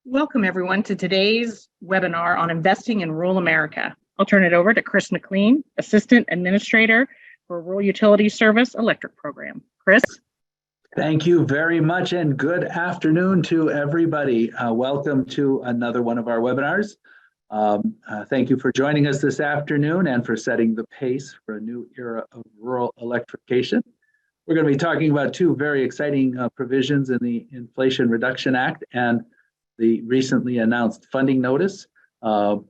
Welcome, everyone, to today's webinar on investing in rural America. I'll turn it over to Chris McLean, Assistant Administrator for Rural Utility Service Electric Program. Chris? Thank you very much, and good afternoon to everybody. Welcome to another one of our webinars. Thank you for joining us this afternoon and for setting the pace for a new era of rural electrification. We're going to be talking about two very exciting provisions in the Inflation Reduction Act and the recently announced funding notice,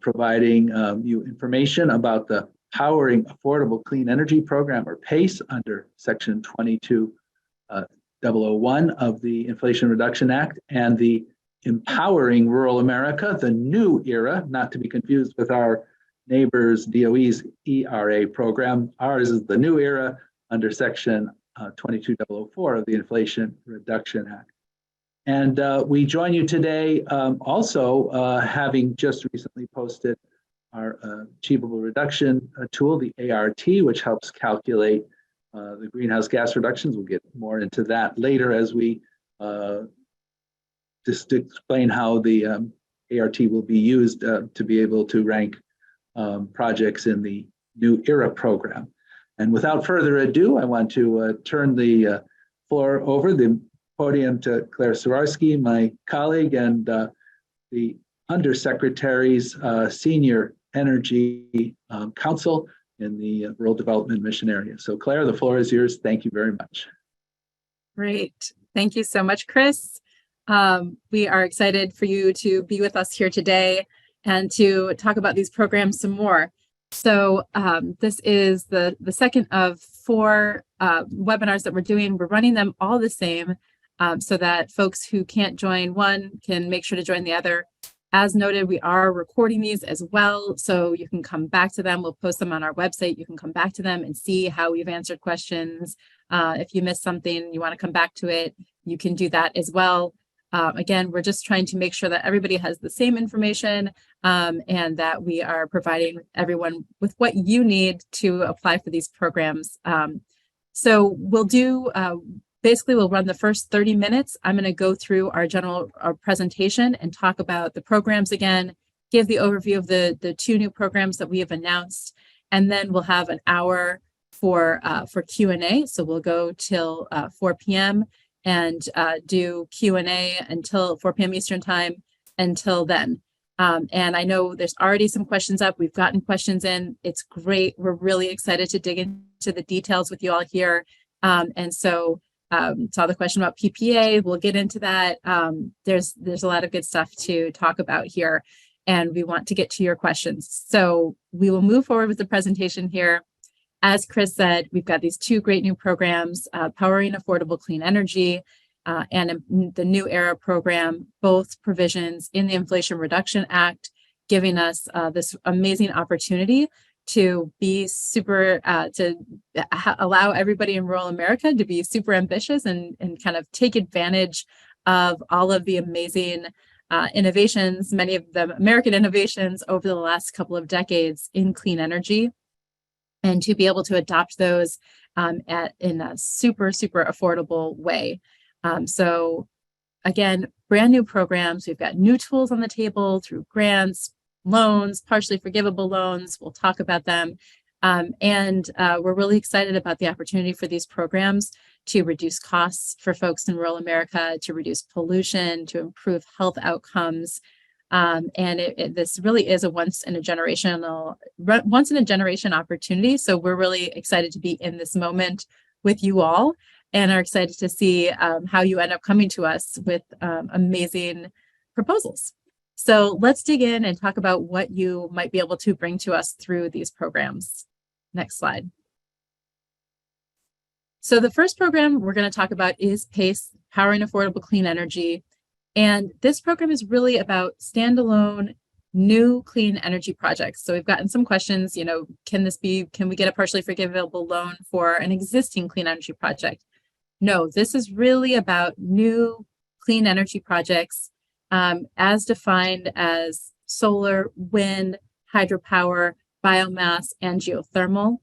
providing you information about the Powering Affordable Clean Energy Program, or PACE, under Section 22.001 of the Inflation Reduction Act, and the Empowering Rural America, the New ERA, not to be confused with our neighbors DOE's IRA program. Ours is the New ERA under Section 22.004 of the Inflation Reduction Act. And we join you today also having just recently posted our Achievable Reduction tool, the ART, which helps calculate the greenhouse gas reductions. We'll get more into that later as we just explain how the ART will be used to be able to rank projects in the New ERA program. And without further ado, I want to turn the floor over the podium to Claire Sawarski, my colleague and the Undersecretary's Senior Energy Counsel in the Rural Development Mission Area. So Claire, the floor is yours. Thank you very much. Great. Thank you so much, Chris. We are excited for you to be with us here today and to talk about these programs some more. So this is the second of four webinars that we're doing. We're running them all the same so that folks who can't join one can make sure to join the other. As noted, we are recording these as well, so you can come back to them. We'll post them on our website. You can come back to them and see how we've answered questions. If you missed something, you want to come back to it, you can do that as well. Again, we're just trying to make sure that everybody has the same information and that we are providing everyone with what you need to apply for these programs. So we'll do, basically we'll run the first 30 minutes. I'm going to go through our presentation and talk about the programs again, give the overview of the two new programs that we have announced, and then we'll have an hour for Q&A. So we'll go till 4 p.m. and do Q&A until 4 p.m. Eastern time until then. And I know there's already some questions up. We've gotten questions in. It's great. We're really excited to dig into the details with you all here. And so saw the question about PPA. We'll get into that. There's a lot of good stuff to talk about here, and we want to get to your questions. So we will move forward with the presentation here. As Chris said, we've got these two great new programs, Powering Affordable Clean Energy and the New ERA program, both provisions in the Inflation Reduction Act, giving us this amazing opportunity to be super, allow everybody in rural America to be super ambitious and kind of take advantage of all of the amazing innovations, many of them American innovations over the last couple of decades in clean energy, and to be able to adopt those in a super, super affordable way. So again, brand new programs. We've got new tools on the table through grants, loans, partially forgivable loans. We'll talk about them. And we're really excited about the opportunity for these programs to reduce costs for folks in rural America, to reduce pollution, to improve health outcomes. And this really is a once in a generation opportunity. So we're really excited to be in this moment with you all, and are excited to see how you end up coming to us with amazing proposals. So let's dig in and talk about what you might be able to bring to us through these programs. Next slide. So the first program we're going to talk about is PACE, Powering Affordable Clean Energy. And this program is really about standalone new clean energy projects. So we've gotten some questions, can we get a partially forgivable loan for an existing clean energy project? No, this is really about new clean energy projects as defined as solar, wind, hydropower, biomass, and geothermal,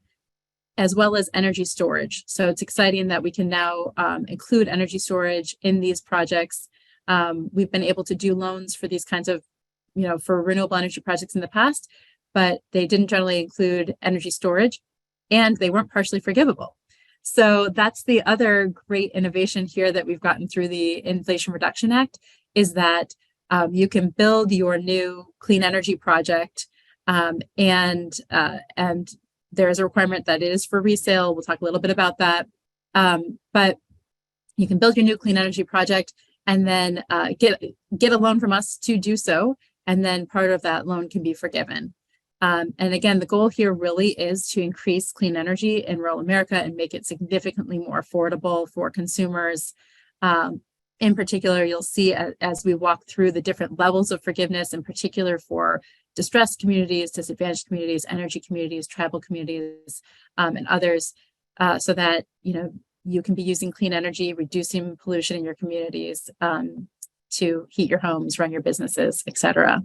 as well as energy storage. So it's exciting that we can now include energy storage in these projects. We've been able to do loans for these kinds of, for renewable energy projects in the past, but they didn't generally include energy storage and they weren't partially forgivable. So that's the other great innovation here that we've gotten through the Inflation Reduction Act, is that you can build your new clean energy project, and there's a requirement that it is for resale. We'll talk a little bit about that. But you can build your new clean energy project and then get a loan from us to do so. And then part of that loan can be forgiven. And again, the goal here really is to increase clean energy in rural America and make it significantly more affordable for consumers. In particular, you'll see as we walk through the different levels of forgiveness, in particular for distressed communities, disadvantaged communities, energy communities, tribal communities, and others, so that you can be using clean energy, reducing pollution in your communities, to heat your homes, run your businesses, etc.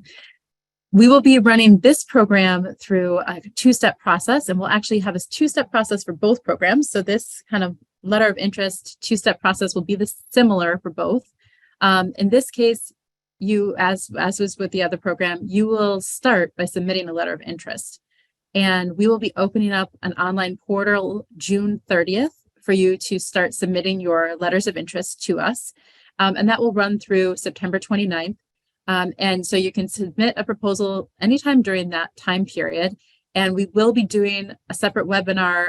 We will be running this program through a two-step process, and we'll actually have a two-step process for both programs. So this kind of letter of interest two-step process will be similar for both. In this case, you, as was with the other program, you will start by submitting a letter of interest. And we will be opening up an online portal June 30th for you to start submitting your letters of interest to us. And that will run through September 29th. And so you can submit a proposal anytime during that time period. And we will be doing a separate webinar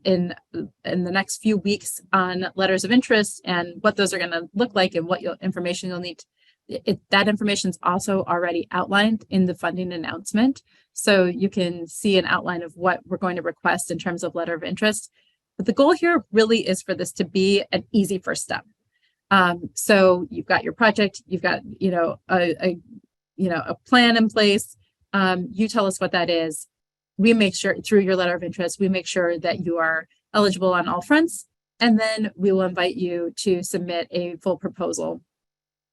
in the next few weeks on letters of interest and what those are going to look like and what information you'll need. That information is also already outlined in the funding announcement. So you can see an outline of what we're going to request in terms of letter of interest. But the goal here really is for this to be an easy first step. So you've got your project, you've got, a plan in place. You tell us what that is. We make sure through your letter of interest, we make sure that you are eligible on all fronts. And then we will invite you to submit a full proposal.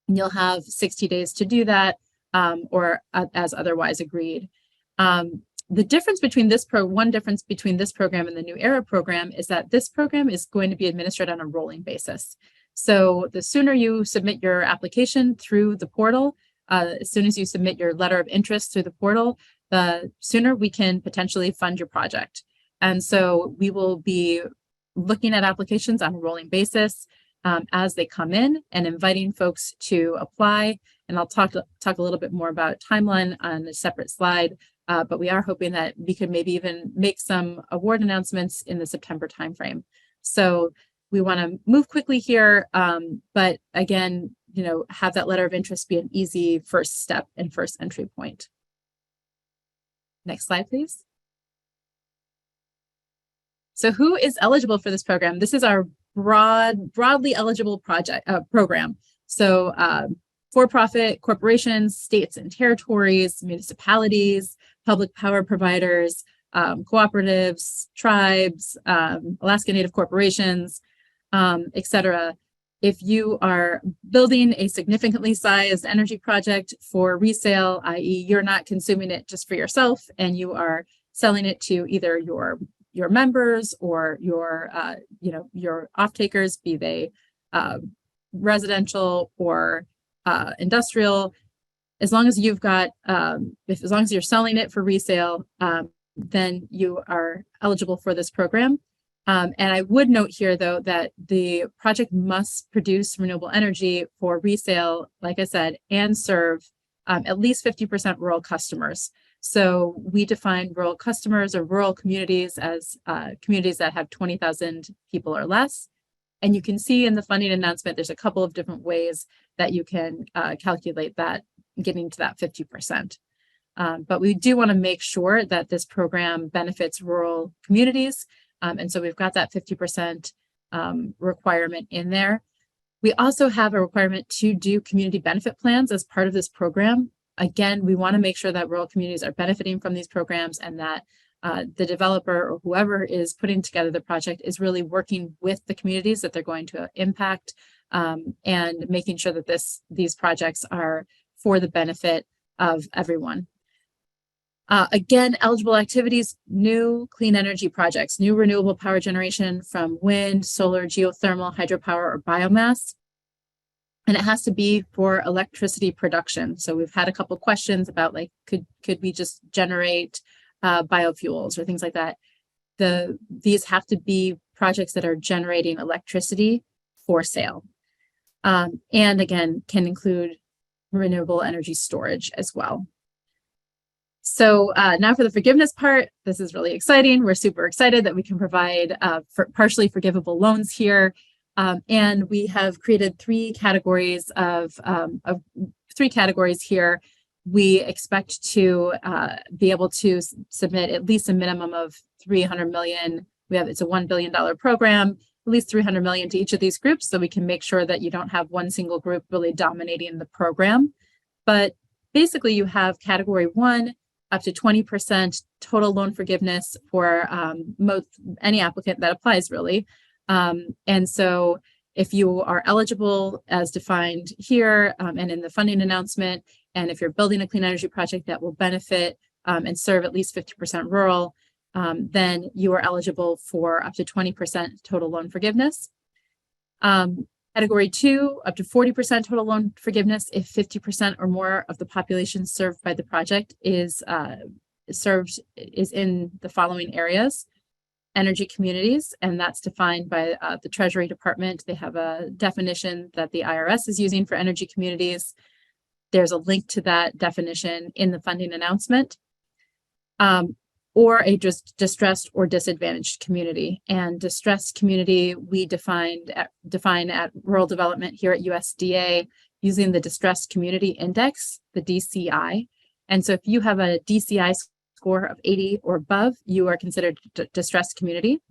And you'll have 60 days to do that, or as otherwise agreed. The difference between one difference between this program and the New ERA program is that this program is going to be administered on a rolling basis. So the sooner you submit your application through the portal, as soon as you submit your letter of interest through the portal, the sooner we can potentially fund your project. And so we will be looking at applications on a rolling basis as they come in and inviting folks to apply. And I'll talk a little bit more about timeline on a separate slide, but we are hoping that we could maybe even make some award announcements in the September timeframe. So we want to move quickly here, but again, have that letter of interest be an easy first step and first entry point. Next slide, please. So who is eligible for this program? This is our broadly eligible program. So for-profit corporations, states and territories, municipalities, public power providers, cooperatives, tribes, Alaska Native corporations, etc. If you are building a significantly sized energy project for resale, i.e. you're not consuming it just for yourself and you are selling it to either your members or your off-takers, be they residential or industrial, as long as you've got, as long as you're selling it for resale, then you are eligible for this program. And I would note here, though, that the project must produce renewable energy for resale, like I said, and serve at least 50% rural customers. So we define rural customers or rural communities as communities that have 20,000 people or less. And you can see in the funding announcement, there's a couple of different ways that you can calculate that, getting to that 50%. But we do want to make sure that this program benefits rural communities. And so we've got that 50% requirement in there. We also have a requirement to do community benefit plans as part of this program. Again, we want to make sure that rural communities are benefiting from these programs and that the developer or whoever is putting together the project is really working with the communities that they're going to impact, and making sure that these projects are for the benefit of everyone. Again, eligible activities, new clean energy projects, new renewable power generation from wind, solar, geothermal, hydropower, or biomass. And it has to be for electricity production. So we've had a couple questions about like, could we just generate biofuels or things like that? These have to be projects that are generating electricity for sale. And again, can include renewable energy storage as well. So now for the forgiveness part, this is really exciting. We're super excited that we can provide for partially forgivable loans here. And we have created three categories here. We expect to be able to submit at least a minimum of 300 million. It's a $1 billion program, at least 300 million to each of these groups, so we can make sure that you don't have one single group really dominating the program. But basically you have category 1, up to 20% total loan forgiveness for any applicant that applies really. And so if you are eligible as defined here and in the funding announcement, and if you're building a clean energy project that will benefit and serve at least 50% rural, then you are eligible for up to 20% total loan forgiveness. Category 2, up to 40% total loan forgiveness if 50% or more of the population served by the project is in the following areas. Energy communities, and that's defined by the Treasury Department. They have a definition that the IRS is using for energy communities. There's a link to that definition in the funding announcement. Or a distressed or disadvantaged community. And distressed community, we define at rural development here at USDA using the Distressed Community Index, the DCI. And so if you have a DCI score of 80 or above, you are considered distressed community.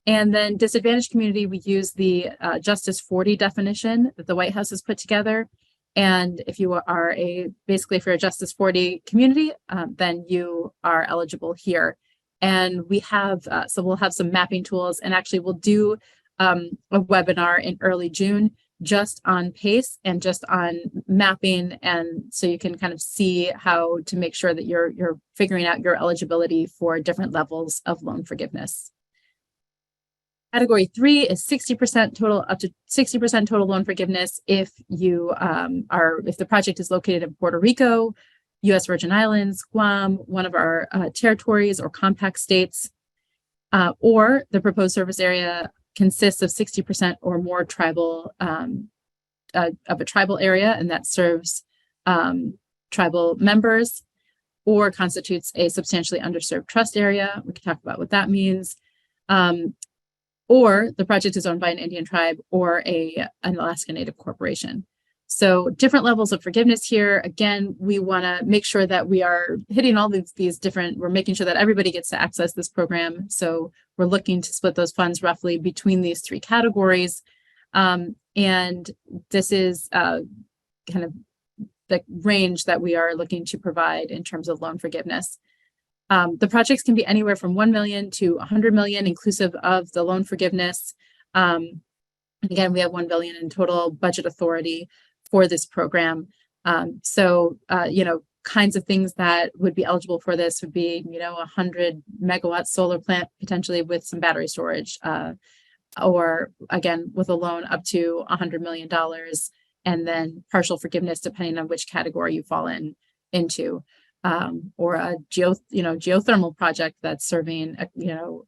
And then disadvantaged community, we use the Justice 40 definition that the White House has put together. And if you are basically for a Justice 40 community, then you are eligible here. And we have, so we'll have some mapping tools, and actually we'll do a webinar in early June just on PACE and just on mapping. And so you can kind of see how to make sure that you're figuring out your eligibility for different levels of loan forgiveness. Category 3 is 60% total, up to 60% total loan forgiveness if you if the project is located in Puerto Rico, U.S. Virgin Islands, Guam, one of our territories or compact states, or the proposed service area consists of 60% or more tribal of a tribal area, and that serves tribal members, or constitutes a substantially underserved trust area. We can talk about what that means. Or the project is owned by an Indian tribe or an Alaska Native corporation. So different levels of forgiveness here. Again, we want to make sure that we are hitting all these different, we're making sure that everybody gets to access this program. So we're looking to split those funds roughly between these three categories. And this is kind of the range that we are looking to provide in terms of loan forgiveness. The projects can be anywhere from 1 million to 100 million, inclusive of the loan forgiveness. Again, we have 1 billion in total budget authority for this program. Kinds of things that would be eligible for this would be, 100 megawatt solar plant, potentially with some battery storage, or again, with a loan up to $100 million, and then partial forgiveness depending on which category you fall into. Or a geothermal project that's serving,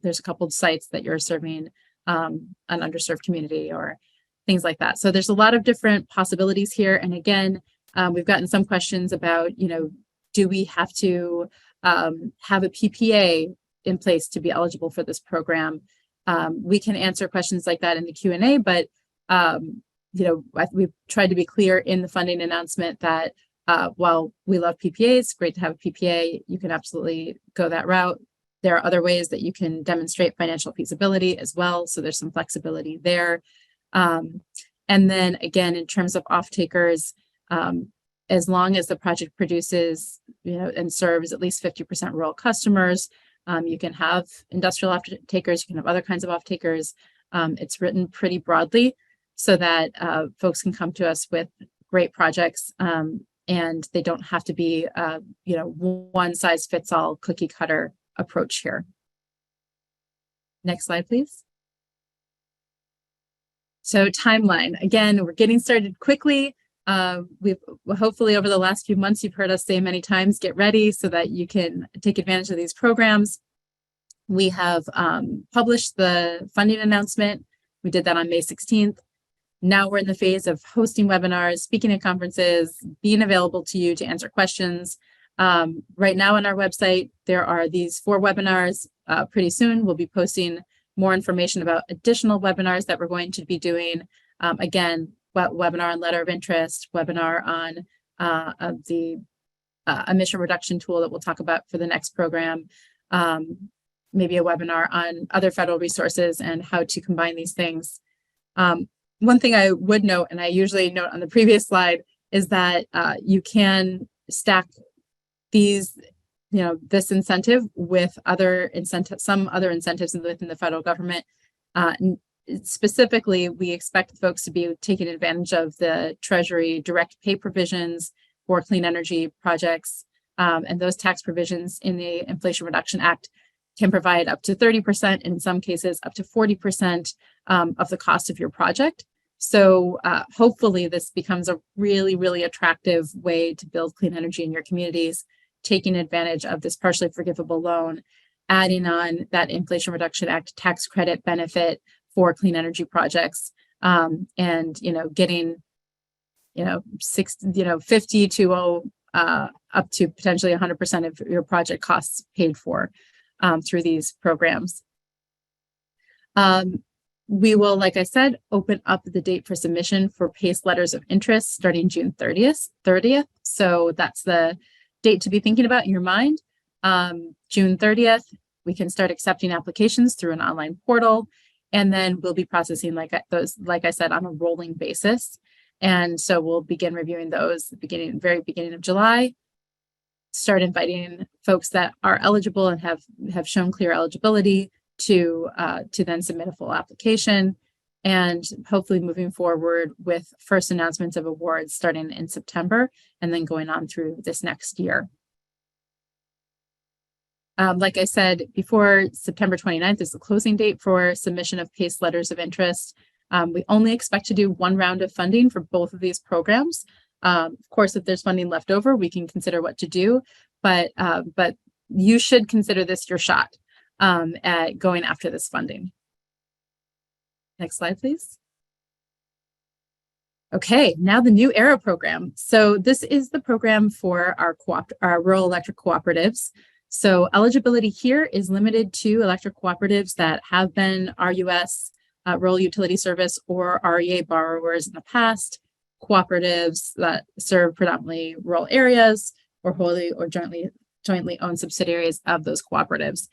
there's a couple of sites that you're serving an underserved community or things like that. So there's a lot of different possibilities here. And again, we've gotten some questions about, do we have to have a PPA in place to be eligible for this program? We can answer questions like that in the Q&A, but we've tried to be clear in the funding announcement that while we love PPAs, great to have a PPA, you can absolutely go that route. There are other ways that you can demonstrate financial feasibility as well. So there's some flexibility there. And then again, in terms of off-takers, as long as the project produces, and serves at least 50% rural customers, you can have industrial off-takers, you can have other kinds of off-takers. It's written pretty broadly so that folks can come to us with great projects. And they don't have to be, one size fits all cookie cutter approach here. Next slide, please. So timeline, again, we're getting started quickly. We've hopefully over the last few months, you've heard us say many times, get ready so that you can take advantage of these programs. We have published the funding announcement. We did that on May 16th. Now we're in the phase of hosting webinars, speaking at conferences, being available to you to answer questions. Right now on our website, there are these 4 webinars. Pretty soon, we'll be posting more information about additional webinars that we're going to be doing. Again, webinar on letter of interest, webinar on the emission reduction tool that we'll talk about for the next program, maybe a webinar on other federal resources and how to combine these things. One thing I would note, and I usually note on the previous slide, is that you can stack these, this incentive with other incentives, some other incentives within the federal government. Specifically, we expect folks to be taking advantage of the Treasury direct pay provisions for clean energy projects, and those tax provisions in the Inflation Reduction Act can provide up to 30%, in some cases up to 40% of the cost of your project. So hopefully this becomes a really, really attractive way to build clean energy in your communities, taking advantage of this partially forgivable loan, adding on that Inflation Reduction Act tax credit benefit for clean energy projects, and getting 50 to up to potentially 100% of your project costs paid for through these programs. We will, like I said, open up the date for submission for PACE letters of interest starting June 30th. So that's the date to be thinking about in your mind. June 30th, we can start accepting applications through an online portal, and then we'll be processing like I said, on a rolling basis. And so we'll begin reviewing those very beginning of July, start inviting folks that are eligible and have shown clear eligibility to then submit a full application, and hopefully moving forward with first announcements of awards starting in September and then going on through this next year. Like I said before, September 29th is the closing date for submission of PACE letters of interest. We only expect to do 1 round of funding for both of these programs. Of course, if there's funding left over, we can consider what to do, but you should consider this your shot at going after this funding. Next slide, please. Okay, now the new IRA program. So this is the program for our rural electric cooperatives. So eligibility here is limited to electric cooperatives that have been RUS, rural utility service, or REA borrowers in the past, cooperatives that serve predominantly rural areas, or wholly or jointly owned subsidiaries of those cooperatives.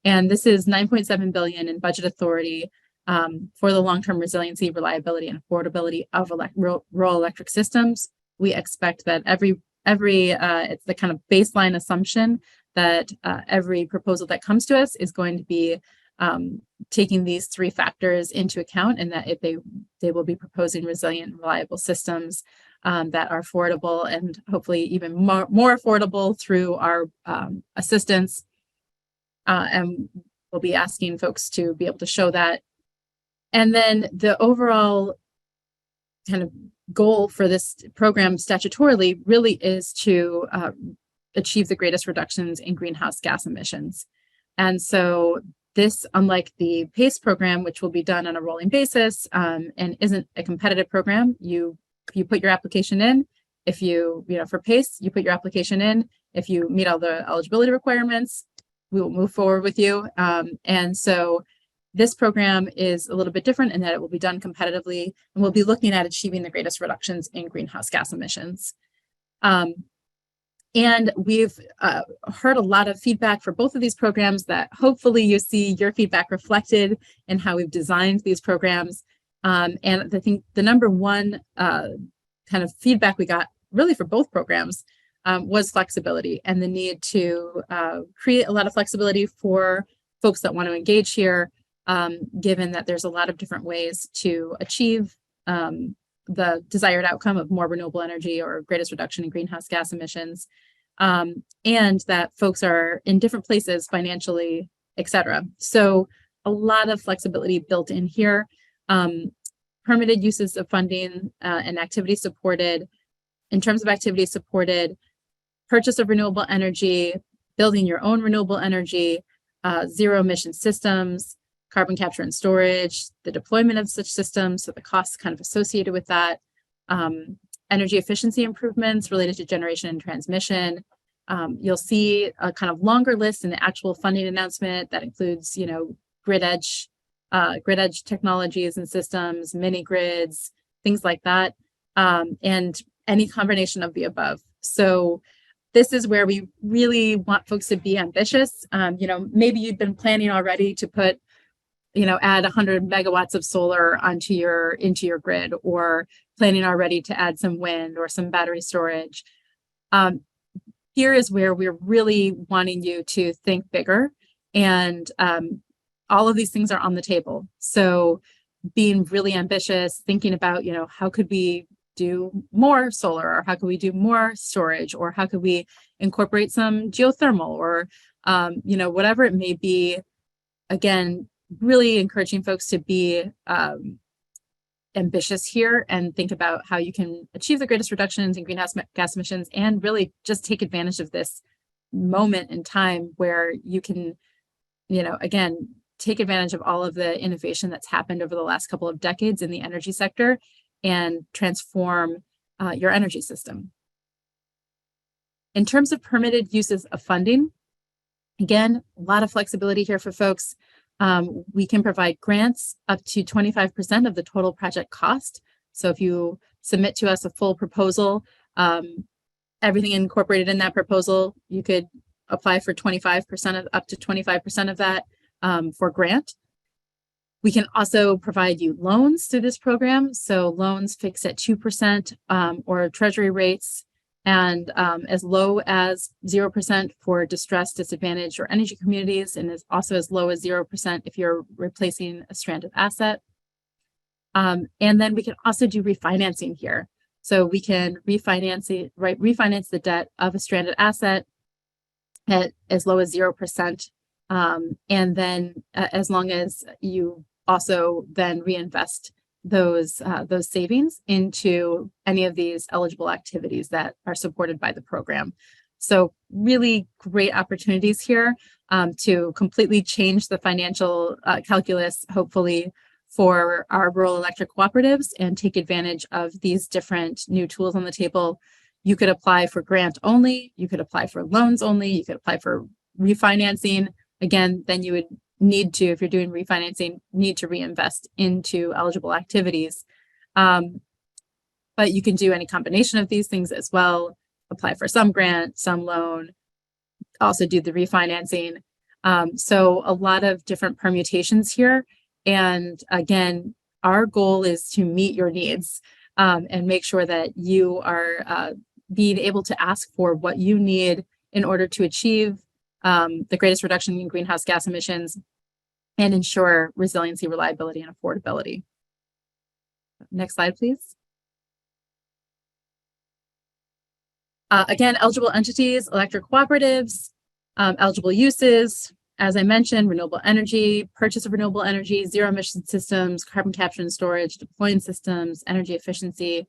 And this is $9.7 billion in budget authority for the long-term resiliency, reliability, and affordability of rural electric systems. We expect that it's the kind of baseline assumption that every proposal that comes to us is going to be taking these 3 factors into account, and that they will be proposing resilient and reliable systems that are affordable, and hopefully even more affordable through our assistance. And we'll be asking folks to be able to show that. And then the overall kind of goal for this program statutorily really is to achieve the greatest reductions in greenhouse gas emissions. And so this, unlike the PACE program, which will be done on a rolling basis and isn't a competitive program, you put your application in. If for PACE, you put your application in. If you meet all the eligibility requirements, we will move forward with you. And so this program is a little bit different in that it will be done competitively, and we'll be looking at achieving the greatest reductions in greenhouse gas emissions. And we've heard a lot of feedback for both of these programs that hopefully you see your feedback reflected in how we've designed these programs. And I think the number one kind of feedback we got really for both programs was flexibility, and the need to create a lot of flexibility for folks that want to engage here, given that there's a lot of different ways to achieve the desired outcome of more renewable energy or greatest reduction in greenhouse gas emissions, and that folks are in different places financially, et cetera. So a lot of flexibility built in here. permitted uses of funding and activity supported. In terms of activity supported, purchase of renewable energy, building your own renewable energy, zero emission systems, carbon capture and storage, the deployment of such systems, so the costs kind of associated with that, energy efficiency improvements related to generation and transmission. You'll see a kind of longer list in the actual funding announcement that includes, grid edge technologies and systems, mini grids, things like that, and any combination of the above. So this is where we really want folks to be ambitious. Maybe you've been planning already to put, add 100 megawatts of solar into your grid, or planning already to add some wind or some battery storage. Here is where we're really wanting you to think bigger, and all of these things are on the table. So being really ambitious, thinking about, how could we do more solar, or how could we do more storage, or how could we incorporate some geothermal, or whatever it may be. Again, really encouraging folks to be ambitious here and think about how you can achieve the greatest reductions in greenhouse gas emissions, and really just take advantage of this moment in time where you can, again, take advantage of all of the innovation that's happened over the last couple of decades in the energy sector and transform your energy system. In terms of permitted uses of funding, again, a lot of flexibility here for folks. We can provide grants up to 25% of the total project cost. So if you submit to us a full proposal, everything incorporated in that proposal, you could apply for 25% of up to 25% of that for grant. We can also provide you loans through this program. So loans fixed at 2% or treasury rates, and as low as 0% for distressed, disadvantaged, or energy communities, and is also as low as 0% if you're replacing a stranded asset. And then we can also do refinancing here. So we can refinance the debt of a stranded asset at as low as 0%. And then as long as you also then reinvest those savings into any of these eligible activities that are supported by the program. So really great opportunities here to completely change the financial calculus, hopefully, for our rural electric cooperatives, and take advantage of these different new tools on the table. You could apply for grant only, you could apply for loans only, you could apply for refinancing. Again, then you would need to, if you're doing refinancing, need to reinvest into eligible activities. But you can do any combination of these things as well, apply for some grant, some loan, also do the refinancing. So a lot of different permutations here. And again, our goal is to meet your needs and make sure that you are being able to ask for what you need in order to achieve the greatest reduction in greenhouse gas emissions and ensure resiliency, reliability, and affordability. Next slide, please. Again, eligible entities, electric cooperatives, eligible uses, as I mentioned, renewable energy, purchase of renewable energy, zero emission systems, carbon capture and storage, deploying systems, energy efficiency.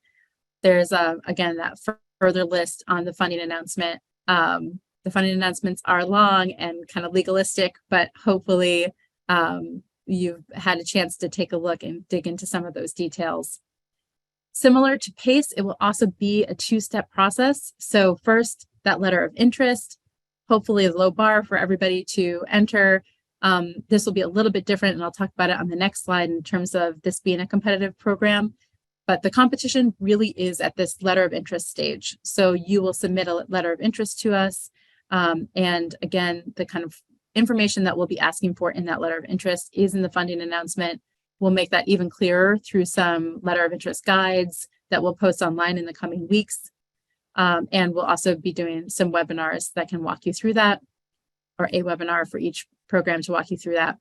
There's, again, that further list on the funding announcement. The funding announcements are long and kind of legalistic, but hopefully you've had a chance to take a look and dig into some of those details. Similar to PACE, it will also be a two-step process. So first, that letter of interest, hopefully a low bar for everybody to enter. This will be a little bit different, and I'll talk about it on the next slide in terms of this being a competitive program. But the competition really is at this letter of interest stage. So you will submit a letter of interest to us. And again, the kind of information that we'll be asking for in that letter of interest is in the funding announcement. We'll make that even clearer through some letter of interest guides that we'll post online in the coming weeks. And we'll also be doing some webinars that can walk you through that, or a webinar for each program to walk you through that.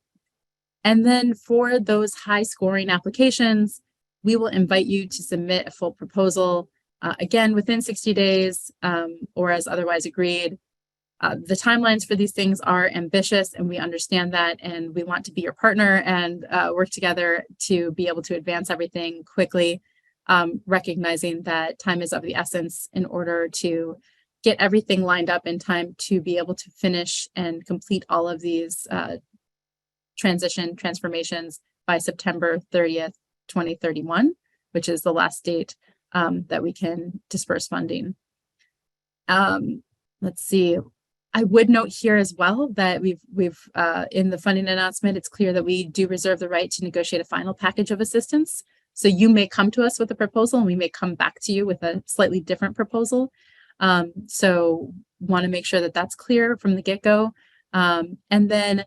And then for those high scoring applications, we will invite you to submit a full proposal, again, within 60 days or as otherwise agreed. The timelines for these things are ambitious, and we understand that, and we want to be your partner and work together to be able to advance everything quickly, recognizing that time is of the essence in order to get everything lined up in time to be able to finish and complete all of these transformations by September 30th, 2031, which is the last date that we can disperse funding. Let's see. I would note here as well that we've in the funding announcement, it's clear that we do reserve the right to negotiate a final package of assistance. So you may come to us with a proposal, and we may come back to you with a slightly different proposal. So want to make sure that that's clear from the get-go. And then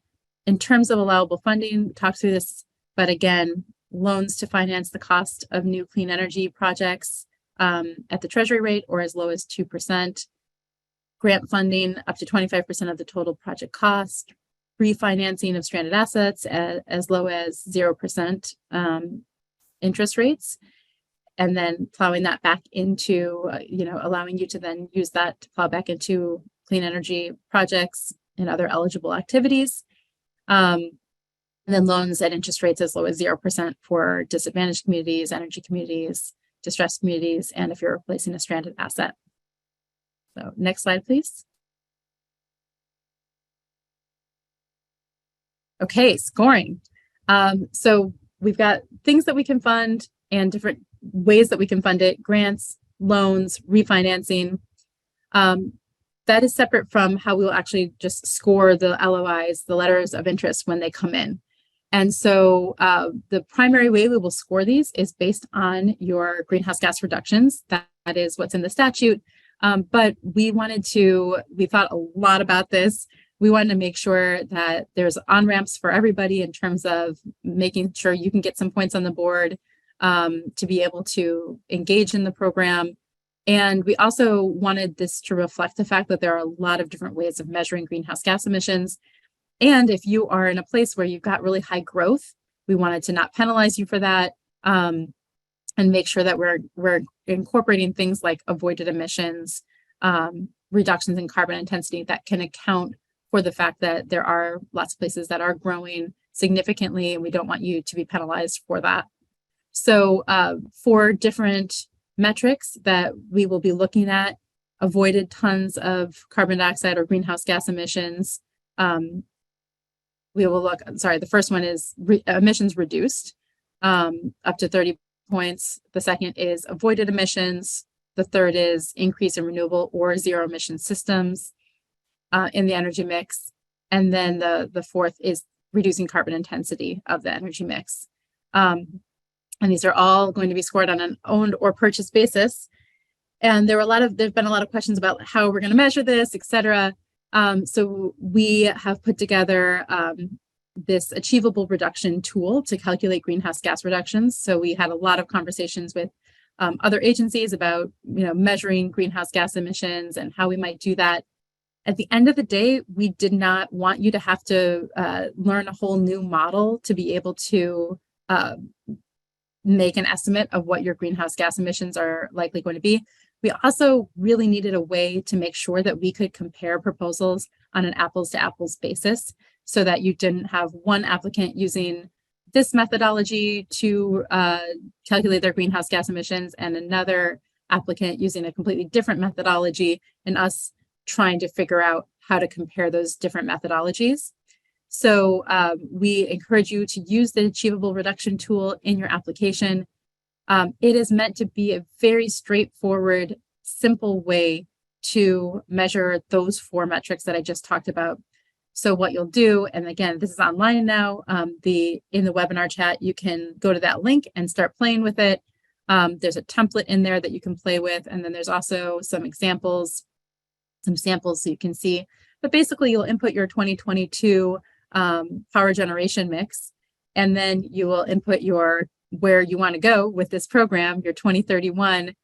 in terms of allowable funding, talk through this, but again, loans to finance the cost of new clean energy projects at the Treasury rate or as low as 2%. Grant funding up to 25% of the total project cost, refinancing of stranded assets at as low as 0% interest rates, and then plowing that back into, allowing you to then use that to plow back into clean energy projects and other eligible activities. And then loans at interest rates as low as 0% for disadvantaged communities, energy communities, distressed communities, and if you're replacing a stranded asset. So next slide, please. Okay, scoring. So we've got things that we can fund and different ways that we can fund it: grants, loans, refinancing. That is separate from how we'll actually just score the LOIs, the letters of interest, when they come in. And so the primary way we will score these is based on your greenhouse gas reductions. That is what's in the statute. But we thought a lot about this. We wanted to make sure that there's on-ramps for everybody in terms of making sure you can get some points on the board to be able to engage in the program. And we also wanted this to reflect the fact that there are a lot of different ways of measuring greenhouse gas emissions. And if you are in a place where you've got really high growth, we wanted to not penalize you for that. And make sure that we're incorporating things like avoided emissions, reductions in carbon intensity that can account for the fact that there are lots of places that are growing significantly, and we don't want you to be penalized for that. So for different metrics that we will be looking at, avoided tons of carbon dioxide or greenhouse gas emissions, we will look, the first one is emissions reduced up to 30 points. The second is avoided emissions. The third is increase in renewable or zero emission systems in the energy mix. And then the fourth is reducing carbon intensity of the energy mix. And these are all going to be scored on an owned or purchased basis. And there's been a lot of questions about how we're going to measure this, et cetera. So we have put together this achievable reduction tool to calculate greenhouse gas reductions. So we had a lot of conversations with other agencies about measuring greenhouse gas emissions and how we might do that. At the end of the day, we did not want you to have to learn a whole new model to be able to make an estimate of what your greenhouse gas emissions are likely going to be. We also really needed a way to make sure that we could compare proposals on an apples to apples basis, so that you didn't have one applicant using this methodology to calculate their greenhouse gas emissions and another applicant using a completely different methodology, and us trying to figure out how to compare those different methodologies. So we encourage you to use the achievable reduction tool in your application. It is meant to be a very straightforward, simple way to measure those four metrics that I just talked about. So what you'll do, and again, this is online now, in the webinar chat, you can go to that link and start playing with it. There's a template in there that you can play with, and then there's also some examples, some samples so you can see. But basically, you'll input your 2022 power generation mix, and then you will input where you want to go with this program, your 2031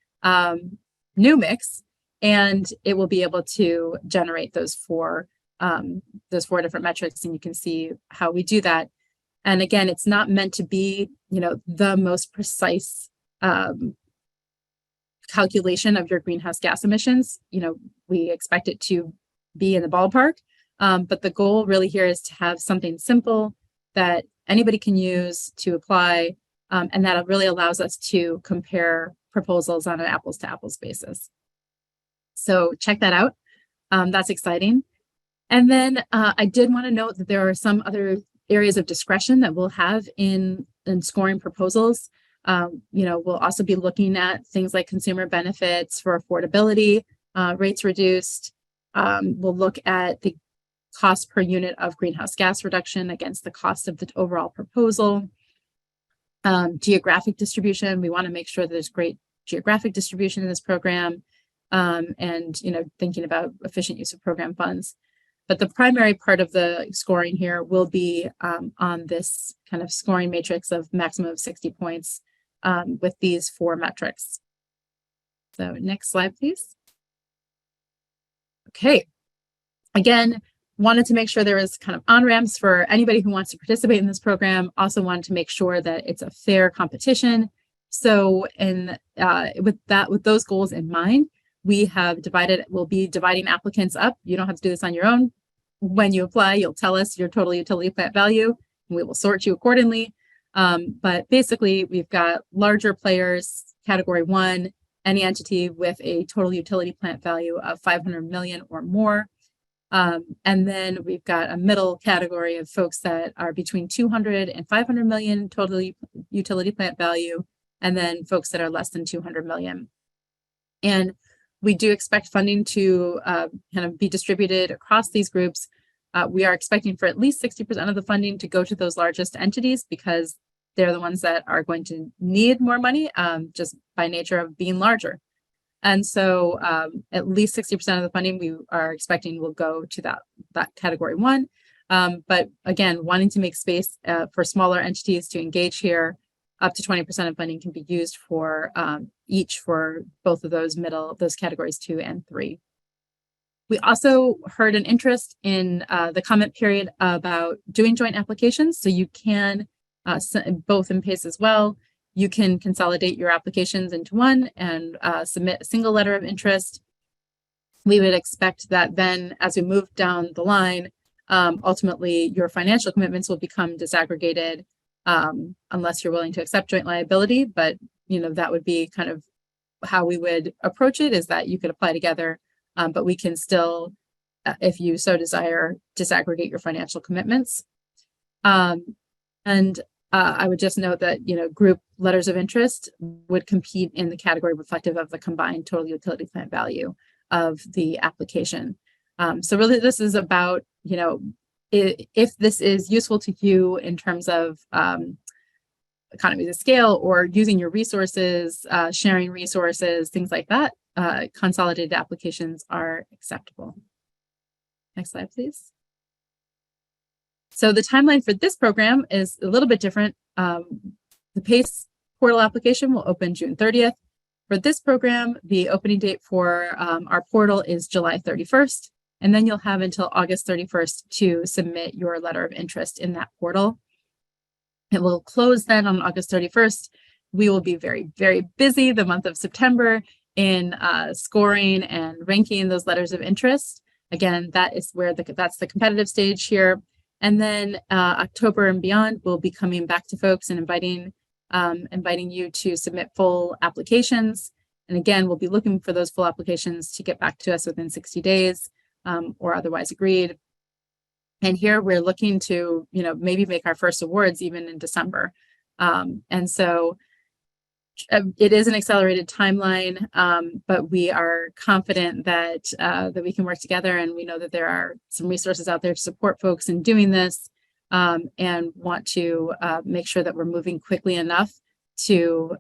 new mix, and it will be able to generate those four different metrics, and you can see how we do that. And again, it's not meant to be, the most precise calculation of your greenhouse gas emissions. We expect it to be in the ballpark. But the goal really here is to have something simple that anybody can use to apply, and that really allows us to compare proposals on an apples to apples basis. So check that out. That's exciting. And then I did want to note that there are some other areas of discretion that we'll have in scoring proposals. We'll also be looking at things like consumer benefits for affordability, rates reduced. We'll look at the cost per unit of greenhouse gas reduction against the cost of the overall proposal. Geographic distribution, we want to make sure that there's great geographic distribution in this program, and thinking about efficient use of program funds. But the primary part of the scoring here will be on this kind of scoring matrix of maximum of 60 points with these 4 metrics. So next slide, please. Okay. Again, wanted to make sure there is kind of on-ramps for anybody who wants to participate in this program. Also wanted to make sure that it's a fair competition. So with those goals in mind, we'll be dividing applicants up. You don't have to do this on your own. When you apply, you'll tell us your total utility plant value, and we will sort you accordingly. But basically, we've got larger players, category 1, any entity with a total utility plant value of 500 million or more. And then we've got a middle category of folks that are between 200 and 500 million total utility plant value, and then folks that are less than 200 million. And we do expect funding to kind of be distributed across these groups. We are expecting for at least 60% of the funding to go to those largest entities because they're the ones that are going to need more money just by nature of being larger. And so at least 60% of the funding we are expecting will go to that category 1. But again, wanting to make space for smaller entities to engage here, up to 20% of funding can be used for each for both of those categories 2 and 3. We also heard an interest in the comment period about doing joint applications. So you can, both in PACE as well, you can consolidate your applications into one and submit a single letter of interest. We would expect that then as we move down the line, ultimately your financial commitments will become disaggregated unless you're willing to accept joint liability. But, that would be kind of how we would approach it, is that you could apply together, but we can still, if you so desire, disaggregate your financial commitments. And I would just note that, group letters of interest would compete in the category reflective of the combined total utility plant value of the application. So really this is about, if this is useful to you in terms of economies of scale or using your resources, sharing resources, things like that, consolidated applications are acceptable. Next slide, please. So the timeline for this program is a little bit different. The PACE portal application will open June 30th. For this program, the opening date for our portal is July 31st, and then you'll have until August 31st to submit your letter of interest in that portal. It will close then on August 31st. We will be very, very busy the month of September in scoring and ranking those letters of interest. Again, that is where that's the competitive stage here. And then October and beyond, we'll be coming back to folks and inviting you to submit full applications. And again, we'll be looking for those full applications to get back to us within 60 days or otherwise agreed. And here we're looking to, maybe make our first awards even in December. And so it is an accelerated timeline, but we are confident that we can work together, and we know that there are some resources out there to support folks in doing this, and want to make sure that we're moving quickly enough to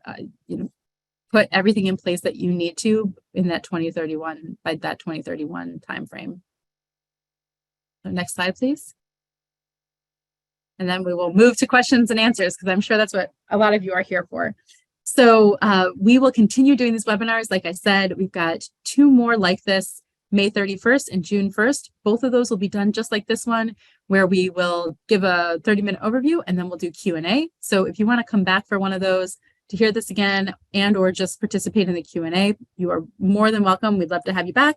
put everything in place that you need to in that 2031 timeframe. So next slide, please. And then we will move to questions and answers, because I'm sure that's what a lot of you are here for. So we will continue doing these webinars. Like I said, we've got 2 more like this, May 31st and June 1st. Both of those will be done just like this one, where we will give a 30-minute overview and then we'll do Q&A. So if you want to come back for one of those to hear this again and or just participate in the Q&A, you are more than welcome. We'd love to have you back.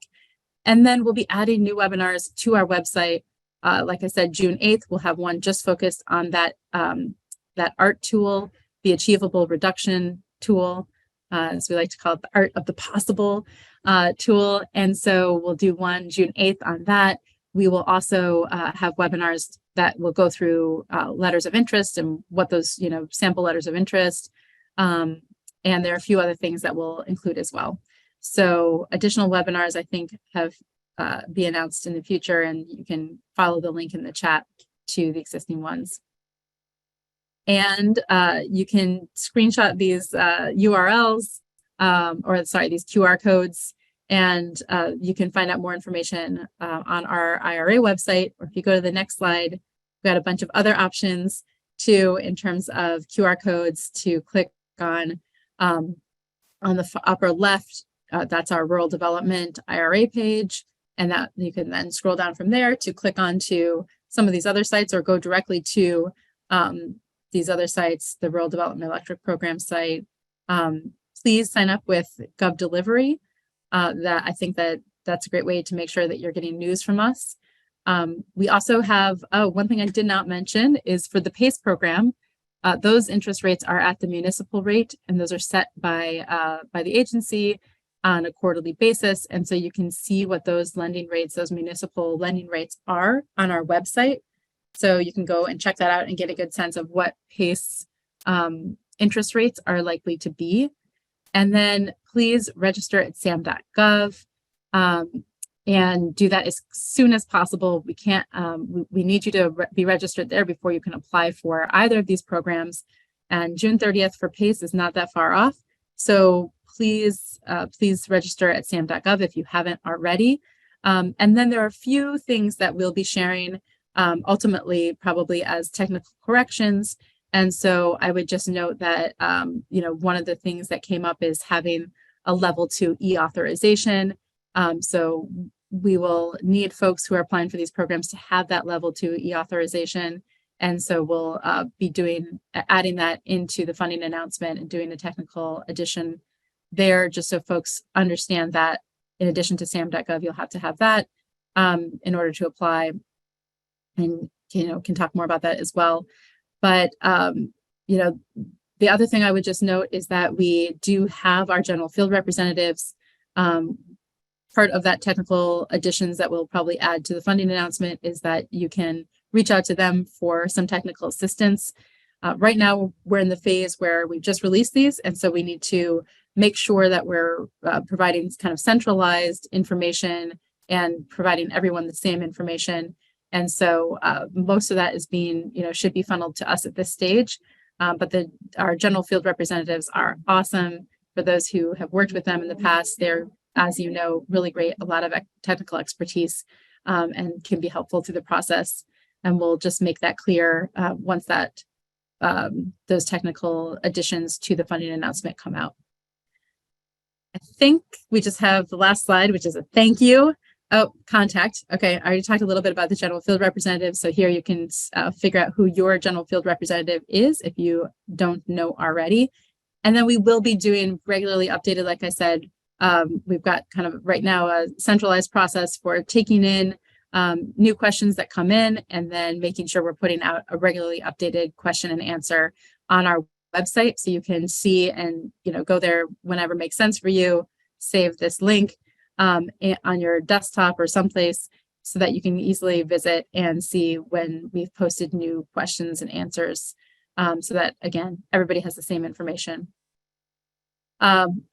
And then we'll be adding new webinars to our website. Like I said, June 8th, we'll have one just focused on that, that ART tool, the Achievable Reduction tool, as we like to call it, the Art of the Possible tool. And so we'll do one June 8th on that. We will also have webinars that will go through letters of interest and what those, sample letters of interest. And there are a few other things that we'll include as well. So additional webinars, I think, have be announced in the future, and you can follow the link in the chat to the existing ones. And you can screenshot these URLs, these QR codes, and you can find out more information on our IRA website. Or if you go to the next slide, we've got a bunch of other options too in terms of QR codes to click on the upper left. That's our rural development IRA page. And that you can then scroll down from there to click onto some of these other sites or go directly to these other sites, the Rural Development Electric Program site. Please sign up with GovDelivery. I think that's a great way to make sure that you're getting news from us. We also have, one thing I did not mention is for the PACE program, those interest rates are at the municipal rate, and those are set by the agency on a quarterly basis. And so you can see what those lending rates, those municipal lending rates are on our website. So you can go and check that out and get a good sense of what PACE interest rates are likely to be. And then please register at sam.gov and do that as soon as possible. We can't, we need you to be registered there before you can apply for either of these programs. And June 30th for PACE is not that far off. So please register at sam.gov if you haven't already. And then there are a few things that we'll be sharing ultimately probably as technical corrections. And so I would just note that, one of the things that came up is having a level 2 e-authorization. So we will need folks who are applying for these programs to have that level 2 e-authorization. And so we'll be adding that into the funding announcement and doing a technical addition there, just so folks understand that in addition to sam.gov, you'll have to have that in order to apply, and can talk more about that as well. But the other thing I would just note is that we do have our general field representatives. Part of that technical additions that we'll probably add to the funding announcement is that you can reach out to them for some technical assistance. Right now, we're in the phase where we've just released these, and so we need to make sure that we're providing kind of centralized information and providing everyone the same information. And so most of that is should be funneled to us at this stage. But our general field representatives are awesome. For those who have worked with them in the past, they're, as you know, really great, a lot of technical expertise and can be helpful through the process. And we'll just make that clear once that those technical additions to the funding announcement come out. I think we just have the last slide, which is a thank you. Oh, contact. Okay, I already talked a little bit about the general field representative. So here you can figure out who your general field representative is if you don't know already. And then we will be doing regularly updated, like I said, we've got kind of right now a centralized process for taking in new questions that come in and then making sure we're putting out a regularly updated question and answer on our website. So you can see and, go there whenever makes sense for you, save this link on your desktop or someplace so that you can easily visit and see when we've posted new questions and answers so that, again, everybody has the same information.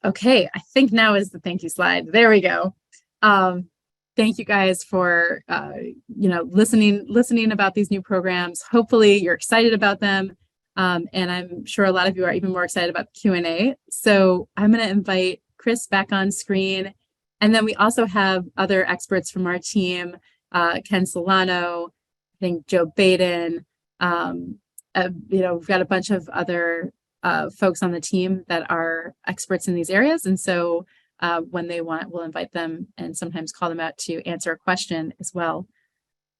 Okay, I think now is the thank you slide. There we go. Thank you guys for, listening about these new programs. Hopefully you're excited about them. And I'm sure a lot of you are even more excited about the Q&A. So I'm going to invite Chris back on screen. And then we also have other experts from our team, Ken Solano, I think Joe Baden. We've got a bunch of other folks on the team that are experts in these areas. And so when they want, we'll invite them and sometimes call them out to answer a question as well.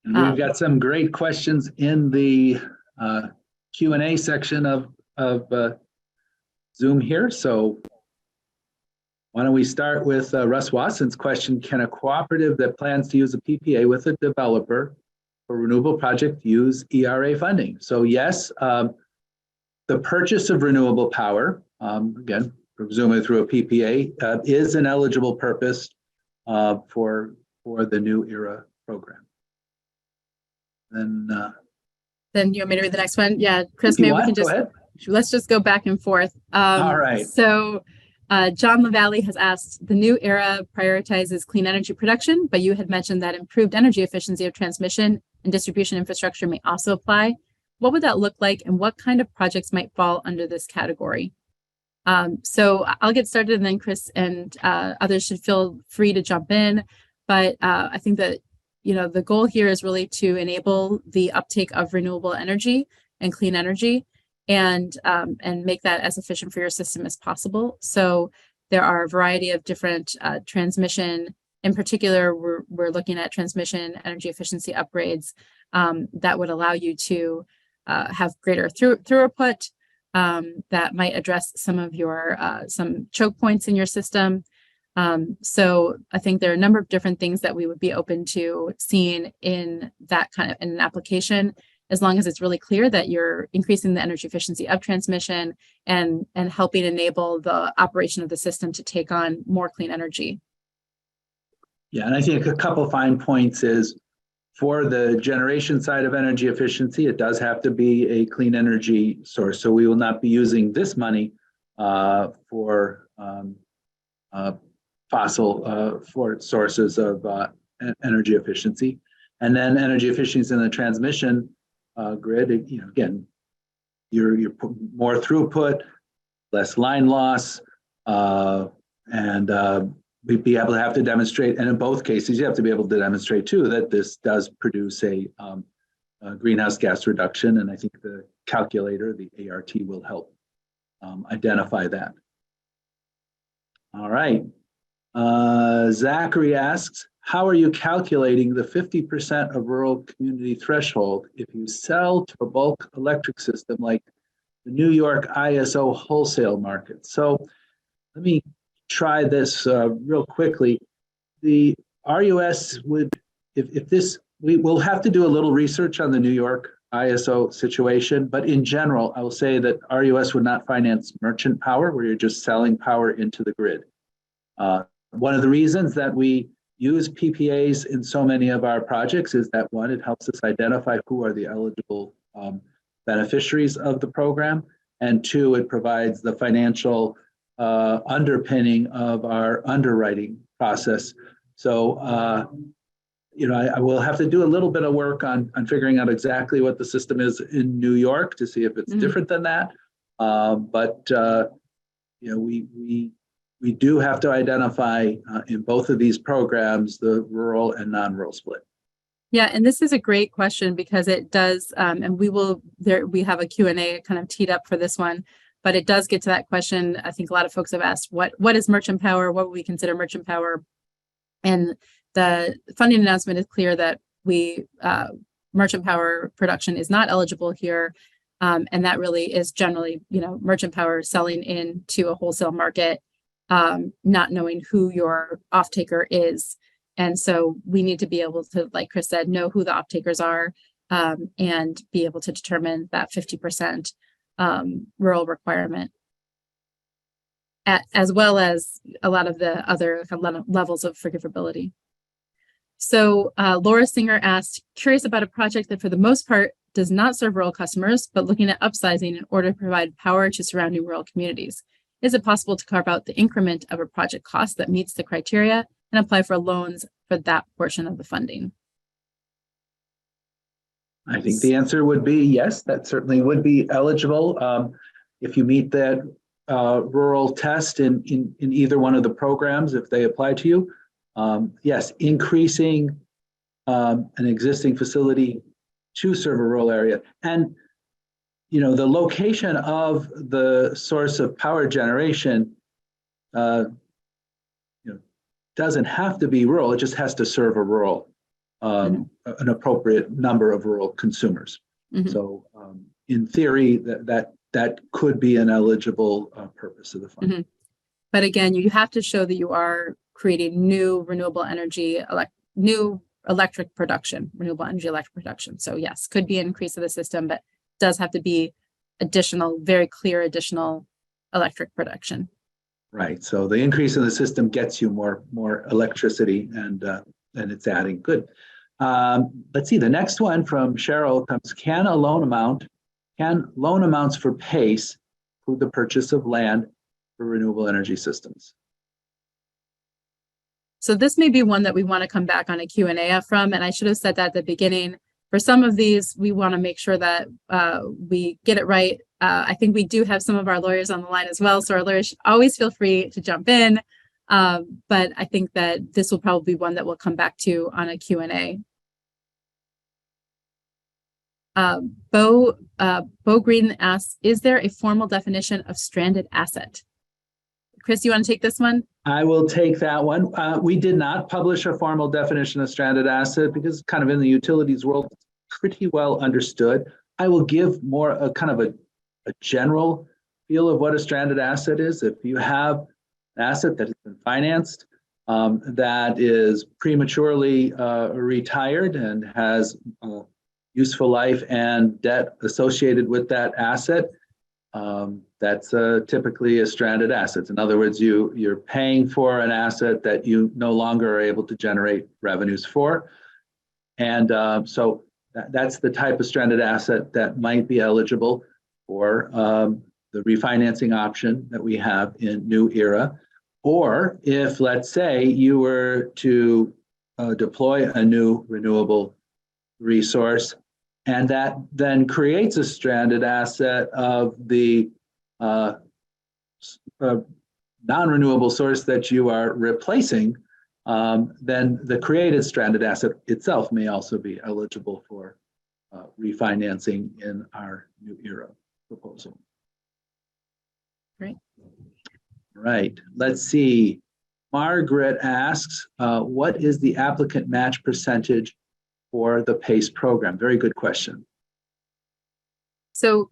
And we've got some great questions in the Q&A section of Zoom here. So Why don't we start with Russ Watson's question? Can a cooperative that plans to use a PPA with a developer for renewable project use ERA funding? So yes, the purchase of renewable power, again, presumably through a PPA, is an eligible purpose for the New ERA program. Then you want me to read the next one? Yeah, Chris, if you maybe we want, can go just, ahead. let's just go back and forth. All right. So John LaValle has asked, the New ERA prioritizes clean energy production, but you had mentioned that improved energy efficiency of transmission and distribution infrastructure may also apply. What would that look like, and what kind of projects might fall under this category? So I'll get started, and then Chris and others should feel free to jump in. But I think that, the goal here is really to enable the uptake of renewable energy and clean energy, and make that as efficient for your system as possible. So there are a variety of different transmission. In particular, we're looking at transmission energy efficiency upgrades that would allow you to have greater throughput, that might address some of your some choke points in your system. So I think there are a number of different things that we would be open to seeing in that kind of in an application, as long as it's really clear that you're increasing the energy efficiency of transmission and helping enable the operation of the system to take on more clean energy. Yeah, and I think a couple fine points is, for the generation side of energy efficiency, it does have to be a clean energy source. So we will not be using this money for fossil for sources of energy efficiency. And then energy efficiency in the transmission grid, again, you're more throughput, less line loss, and we'd be able to have to demonstrate, and in both cases, you have to be able to demonstrate too that this does produce a greenhouse gas reduction. And I think the calculator, the ART, will help identify that. All right. Zachary asks, how are you calculating the 50% of rural community threshold if you sell to a bulk electric system like the New York ISO wholesale market? So let me try this real quickly. The RUS would, if this, we will have to do a little research on the New York ISO situation, but in general, I will say that RUS would not finance merchant power where you're just selling power into the grid. One of the reasons that we use PPAs in so many of our projects is that, one, it helps us identify who are the eligible beneficiaries of the program, and two, it provides the financial underpinning of our underwriting process. So, I will have to do a little bit of work on figuring out exactly what the system is in New York to see if it's different than that. But we do have to identify in both of these programs the rural and non-rural split. Yeah, and this is a great question because it does, and we have a Q&A kind of teed up for this one, but it does get to that question. I think a lot of folks have asked, what is merchant power? What would we consider merchant power? And the funding announcement is clear that merchant power production is not eligible here. And that really is generally, merchant power selling into a wholesale market, not knowing who your off-taker is. And so we need to be able to, like Chris said, know who the off-takers are, and be able to determine that 50% rural requirement, as well as a lot of the other levels of forgivability. So Laura Singer asked, curious about a project that for the most part does not serve rural customers, but looking at upsizing in order to provide power to surrounding rural communities. Is it possible to carve out the increment of a project cost that meets the criteria and apply for loans for that portion of the funding? I think the answer would be yes, that certainly would be eligible. If you meet that rural test in either one of the programs, if they apply to you, yes, increasing an existing facility to serve a rural area. And the location of the source of power generation doesn't have to be rural, it just has to serve a rural, an appropriate number of rural consumers. So in theory, that could be an eligible purpose of the fund. But again, you have to show that you are creating new renewable energy, new electric production, renewable energy electric production. So yes, could be an increase of the system, but does have to be additional, very clear additional electric production. Right. So the increase in the system gets you more electricity, and it's adding. Good. Let's see. The next one from Cheryl comes: Can loan amounts for PACE include the purchase of land for renewable energy systems? So this may be one that we want to come back on a Q&A from, and I should have said that at the beginning. For some of these, we want to make sure that we get it right. I think we do have some of our lawyers on the line as well, so our lawyers should always feel free to jump in. But I think that this will probably be one that we'll come back to on a Q&A. Bo Green asks, is there a formal definition of stranded asset? Chris, you want to take this one? I will take that one. We did not publish a formal definition of stranded asset because it's kind of in the utilities world, pretty well understood. I will give more a kind of a general feel of what a stranded asset is. If you have an asset that has been financed, that is prematurely retired and has useful life and debt associated with that asset, that's typically a stranded asset. In other words, you're paying for an asset that you no longer are able to generate revenues for. And so that's the type of stranded asset that might be eligible for the refinancing option that we have in New ERA. Or if, let's say, you were to deploy a new renewable resource, and that then creates a stranded asset of the non-renewable source that you are replacing, then the created stranded asset itself may also be eligible for refinancing in our New ERA proposal. Great. Right. Let's see. Margaret asks, what is the applicant match percentage for the PACE program? Very good question. So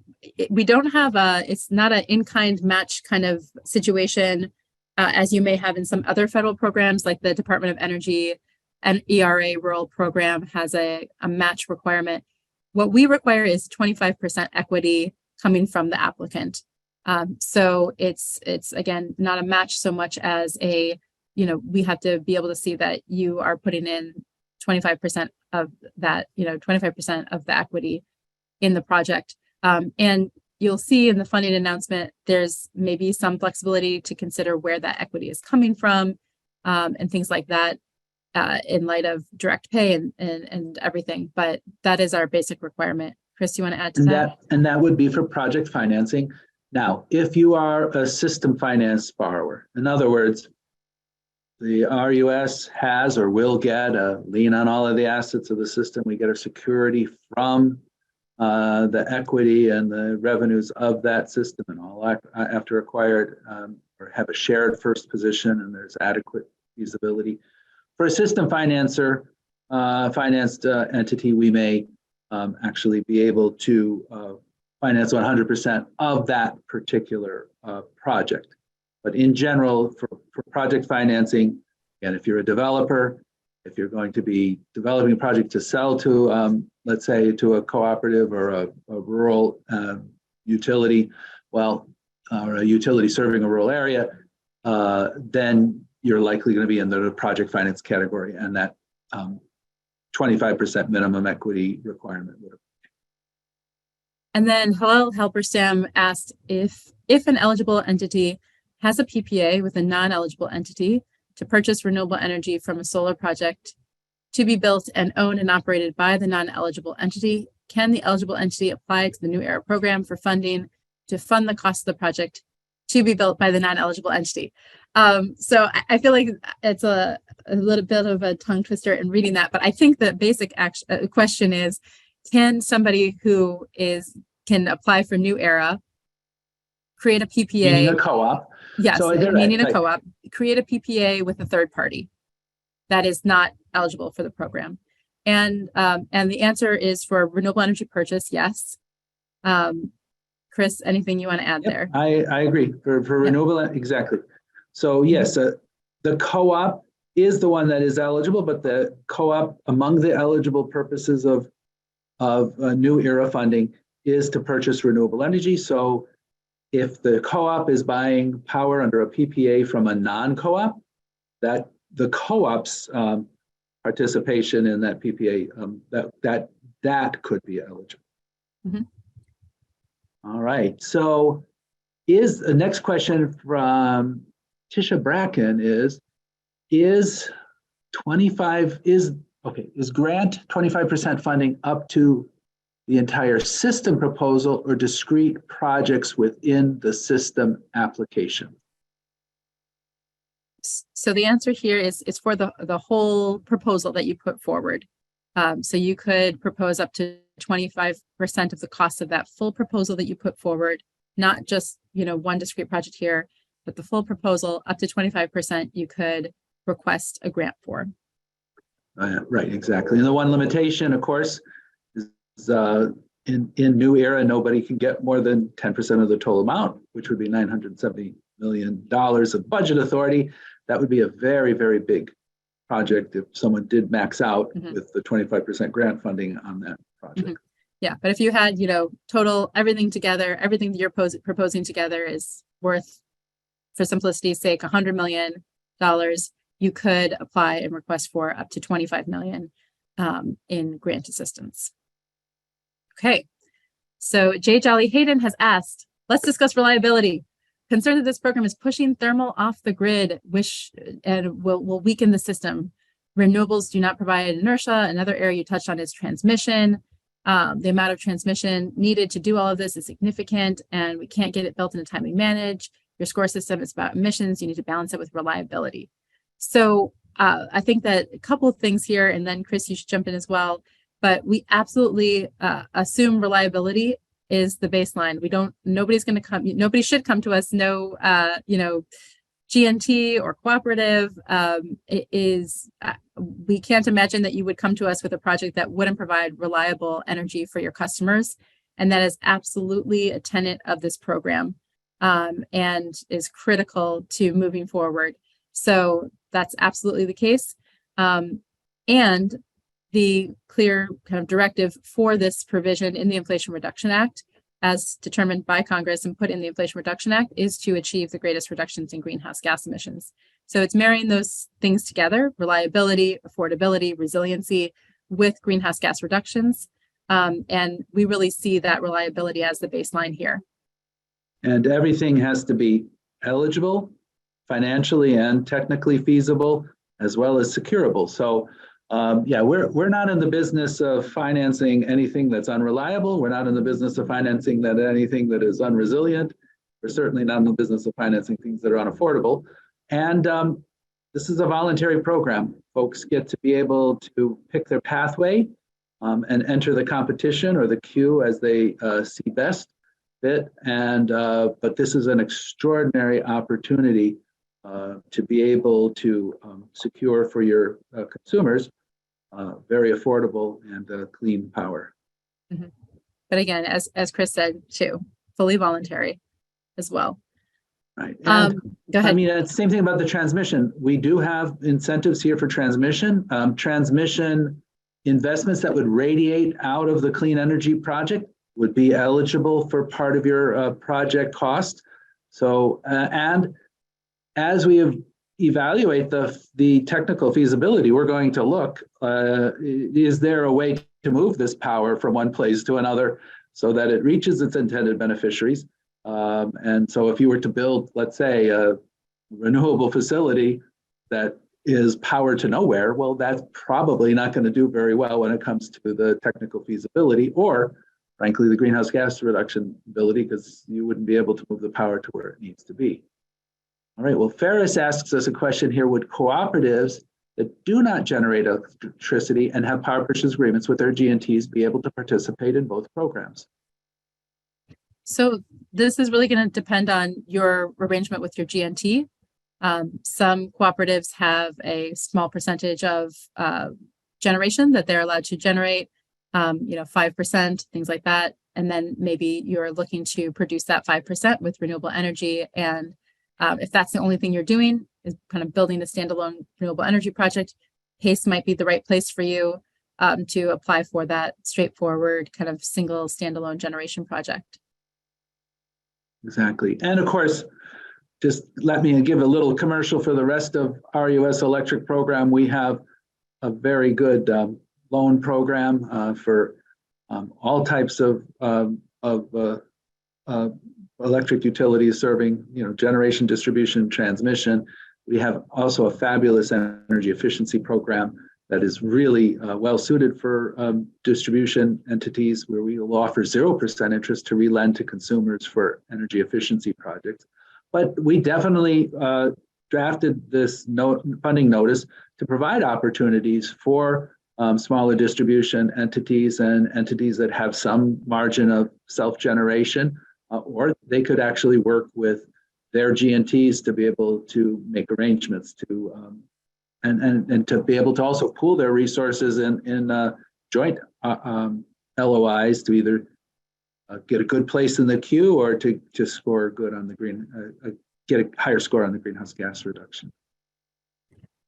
we don't have it's not an in-kind match kind of situation as you may have in some other federal programs, like the Department of Energy and ERA rural program has a match requirement. What we require is 25% equity coming from the applicant. So it's again, not a match so much as we have to be able to see that you are putting in 25% of that, 25% of the equity in the project. And you'll see in the funding announcement, there's maybe some flexibility to consider where that equity is coming from and things like that in light of direct pay and everything. But that is our basic requirement. Chris, you want to add to that? And that would be for project financing. Now, if you are a system finance borrower, in other words, the RUS has or will get a lien on all of the assets of the system. We get our security from the equity and the revenues of that system, and all after acquired or have a shared first position, and there's adequate feasibility. For a system financed entity, we may actually be able to finance 100% of that particular project. But in general, for project financing, and if you're a developer, if you're going to be developing a project to sell to, let's say, to a cooperative or a rural utility, or a utility serving a rural area, then you're likely going to be in the project finance category, and that 25% minimum equity requirement would apply. And then Hillel Halberstam asked if an eligible entity has a PPA with a non-eligible entity to purchase renewable energy from a solar project to be built and owned and operated by the non-eligible entity, can the eligible entity apply to the New ERA program for funding to fund the cost of the project to be built by the non-eligible entity? So I feel like it's a little bit of a tongue twister in reading that, but I think the basic question is, can somebody who can apply for New ERA create a PPA? Meaning a co-op. Yes, so meaning a co-op, create a PPA with a third party that is not eligible for the program. And the answer is for renewable energy purchase, yes. Chris, anything you want to add there? I agree. For renewable, exactly. So yes, the co-op is the one that is eligible, but the co-op among the eligible purposes of new era funding is to purchase renewable energy. So if the co-op is buying power under a PPA from a non-co-op, that the co-op's participation in that PPA, that could be eligible. Mhm. All right. So is the next question from Tisha Bracken is grant 25% funding up to the entire system proposal or discrete projects within the system application? So the answer here is for the whole proposal that you put forward. So you could propose up to 25% of the cost of that full proposal that you put forward, not just, one discrete project here, but the full proposal up to 25% you could request a grant for. Right, exactly. And the one limitation, of course, is in new era, nobody can get more than 10% of the total amount, which would be $970 million of budget authority. That would be a very, very big project if someone did max out with the 25% grant funding on that project. Yeah, but if you had, total everything together, everything that you're proposing together is worth, for simplicity's sake, $100 million, you could apply and request for up to $25 million in grant assistance. Okay, so Jay Jolly Hayden has asked, let's discuss reliability. Concerned that this program is pushing thermal off the grid, and will weaken the system. Renewables do not provide inertia. Another area you touched on is transmission. The amount of transmission needed to do all of this is significant, and we can't get it built in a timely manner. Your score system is about emissions. You need to balance it with reliability. So I think that a couple of things here, and then Chris, you should jump in as well. But we absolutely assume reliability is the baseline. Nobody should come to us, GNT or cooperative. We can't imagine that you would come to us with a project that wouldn't provide reliable energy for your customers. And that is absolutely a tenet of this program and is critical to moving forward. So that's absolutely the case. And the clear kind of directive for this provision in the Inflation Reduction Act, as determined by Congress and put in the Inflation Reduction Act, is to achieve the greatest reductions in greenhouse gas emissions. So it's marrying those things together: reliability, affordability, resiliency, with greenhouse gas reductions. And we really see that reliability as the baseline here. And everything has to be eligible, financially and technically feasible, as well as securable. So we're not in the business of financing anything that's unreliable. We're not in the business of financing anything that is unresilient. We're certainly not in the business of financing things that are unaffordable. And this is a voluntary program. Folks get to be able to pick their pathway and enter the competition or the queue as they see best fit. But this is an extraordinary opportunity to be able to secure for your consumers very affordable and clean power. But again, as Chris said too, fully voluntary as well. Right. Go ahead. I mean, it's the same thing about the transmission. We do have incentives here for transmission. Transmission investments that would radiate out of the clean energy project would be eligible for part of your project cost. So, and as we evaluate the technical feasibility, we're going to look, is there a way to move this power from one place to another so that it reaches its intended beneficiaries? And so if you were to build, let's say, a renewable facility that is power to nowhere, well, that's probably not going to do very well when it comes to the technical feasibility or, frankly, the greenhouse gas reduction ability, because you wouldn't be able to move the power to where it needs to be. All right, well, Ferris asks us a question here: would cooperatives that do not generate electricity and have power purchase agreements with their GNTs be able to participate in both programs? So this is really going to depend on your arrangement with your GNT. Some cooperatives have a small percentage of generation that they're allowed to generate, 5%, things like that. And then maybe you're looking to produce that 5% with renewable energy and If that's the only thing you're doing, is kind of building a standalone renewable energy project, PACE might be the right place for you to apply for that straightforward kind of single standalone generation project. Exactly. And of course, just let me give a little commercial for the rest of our US electric program. We have a very good loan program for all types of electric utilities serving, generation, distribution, transmission. We have also a fabulous energy efficiency program that is really well suited for distribution entities, where we will offer 0% interest to relend to consumers for energy efficiency projects. But we definitely drafted this funding notice to provide opportunities for smaller distribution entities and entities that have some margin of self-generation, or they could actually work with their G&Ts to be able to make arrangements to and to be able to also pool their resources in joint LOIs to either get a good place in the queue or to score good on the get a higher score on the greenhouse gas reduction.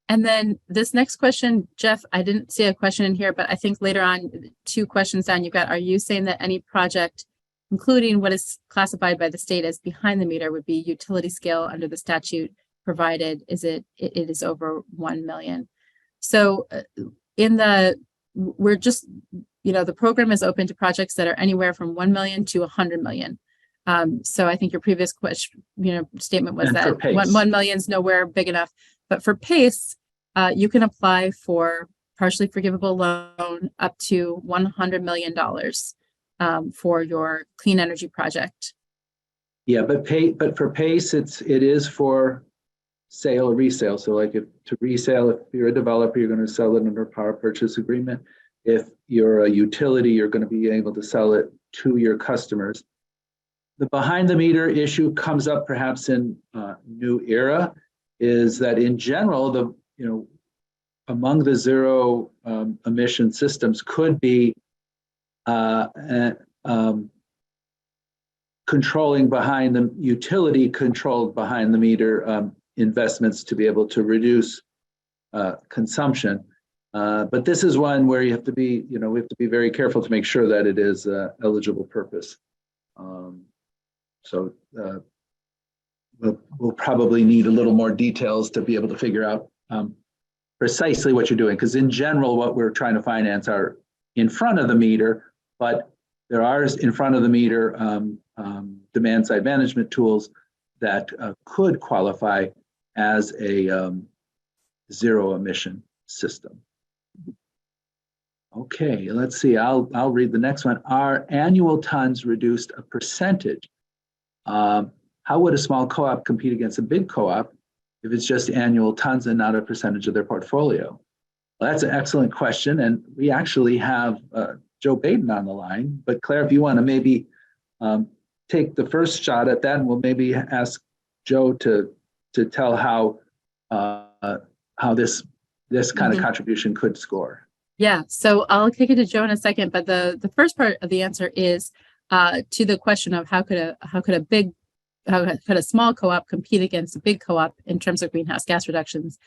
And then this next question, Jeff, I didn't see a question in here, but I think later on, 2 questions down, you've got, are you saying that any project, including what is classified by the state as behind the meter, would be utility scale under the statute, provided it is over 1 million? So we're just, the program is open to projects that are anywhere from 1 million to 100 million. So I think your previous question, statement was that 1 million is nowhere big enough. But for PACE, you can apply for partially forgivable loan up to $100 million for your clean energy project. Yeah, but for PACE, it is for sale or resale. So like if you're a developer, you're going to sell it under a power purchase agreement. If you're a utility, you're going to be able to sell it to your customers. The behind the meter issue comes up perhaps in New ERA, is that in general, among the zero emission systems could be controlling behind the utility controlled behind the meter investments to be able to reduce consumption. But this is one where you have to be, we have to be very careful to make sure that it is eligible purpose. So we'll probably need a little more details to be able to figure out precisely what you're doing. Because in general, what we're trying to finance are in front of the meter, but there are in front of the meter demand side management tools that could qualify as a zero emission system. Okay, let's see. I'll read the next one. Are annual tons reduced a percentage? How would a small co-op compete against a big co-op if it's just annual tons and not a percentage of their portfolio? Well, that's an excellent question. And we actually have Joe Baden on the line. But Claire, if you want to maybe take the first shot at that, and we'll maybe ask Joe to tell how this kind of contribution could score. Yeah, so I'll kick it to Joe in a second. But the first part of the answer is to the question of how could a small co-op compete against a big co-op in terms of greenhouse gas reductions.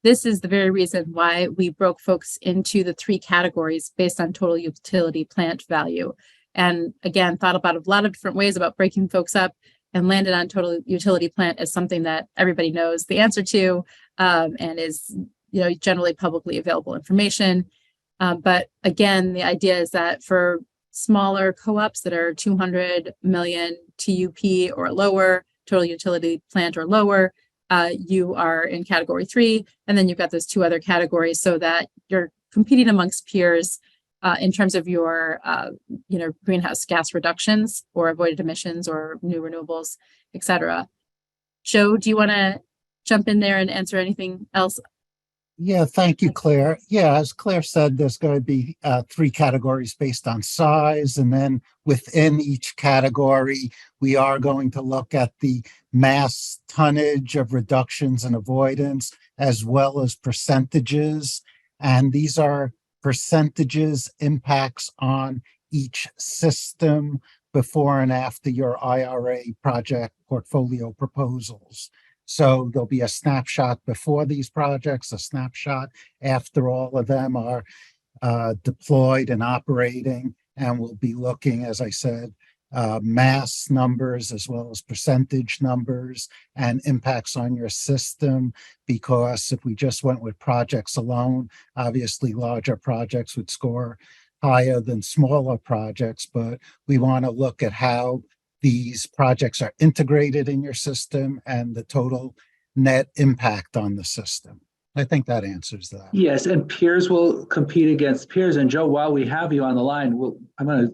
This is the very reason why we broke folks into the 3 categories based on total utility plant value. And again, thought about a lot of different ways about breaking folks up, and landed on total utility plant as something that everybody knows the answer to, and is generally publicly available information. But again, the idea is that for smaller co-ops that are 200 million TUP or lower, total utility plant or lower, you are in category 3, and then you've got those 2 other categories, so that you're competing amongst peers in terms of your greenhouse gas reductions or avoided emissions or new renewables, et cetera. Joe, do you want to jump in there and answer anything else? Yeah, thank you, Claire. Yeah, as Claire said, there's going to be 3 categories based on size. And then within each category, we are going to look at the mass tonnage of reductions and avoidance, as well as percentages. And these are percentages impacts on each system before and after your IRA project portfolio proposals. So there'll be a snapshot before these projects, a snapshot after all of them are deployed and operating. And we'll be looking, as I said, mass numbers as well as percentage numbers and impacts on your system. Because if we just went with projects alone, obviously larger projects would score higher than smaller projects, but we want to look at how these projects are integrated in your system and the total net impact on the system. I think that answers that. Yes, and peers will compete against peers. And Joe, while we have you on the line, I'm going to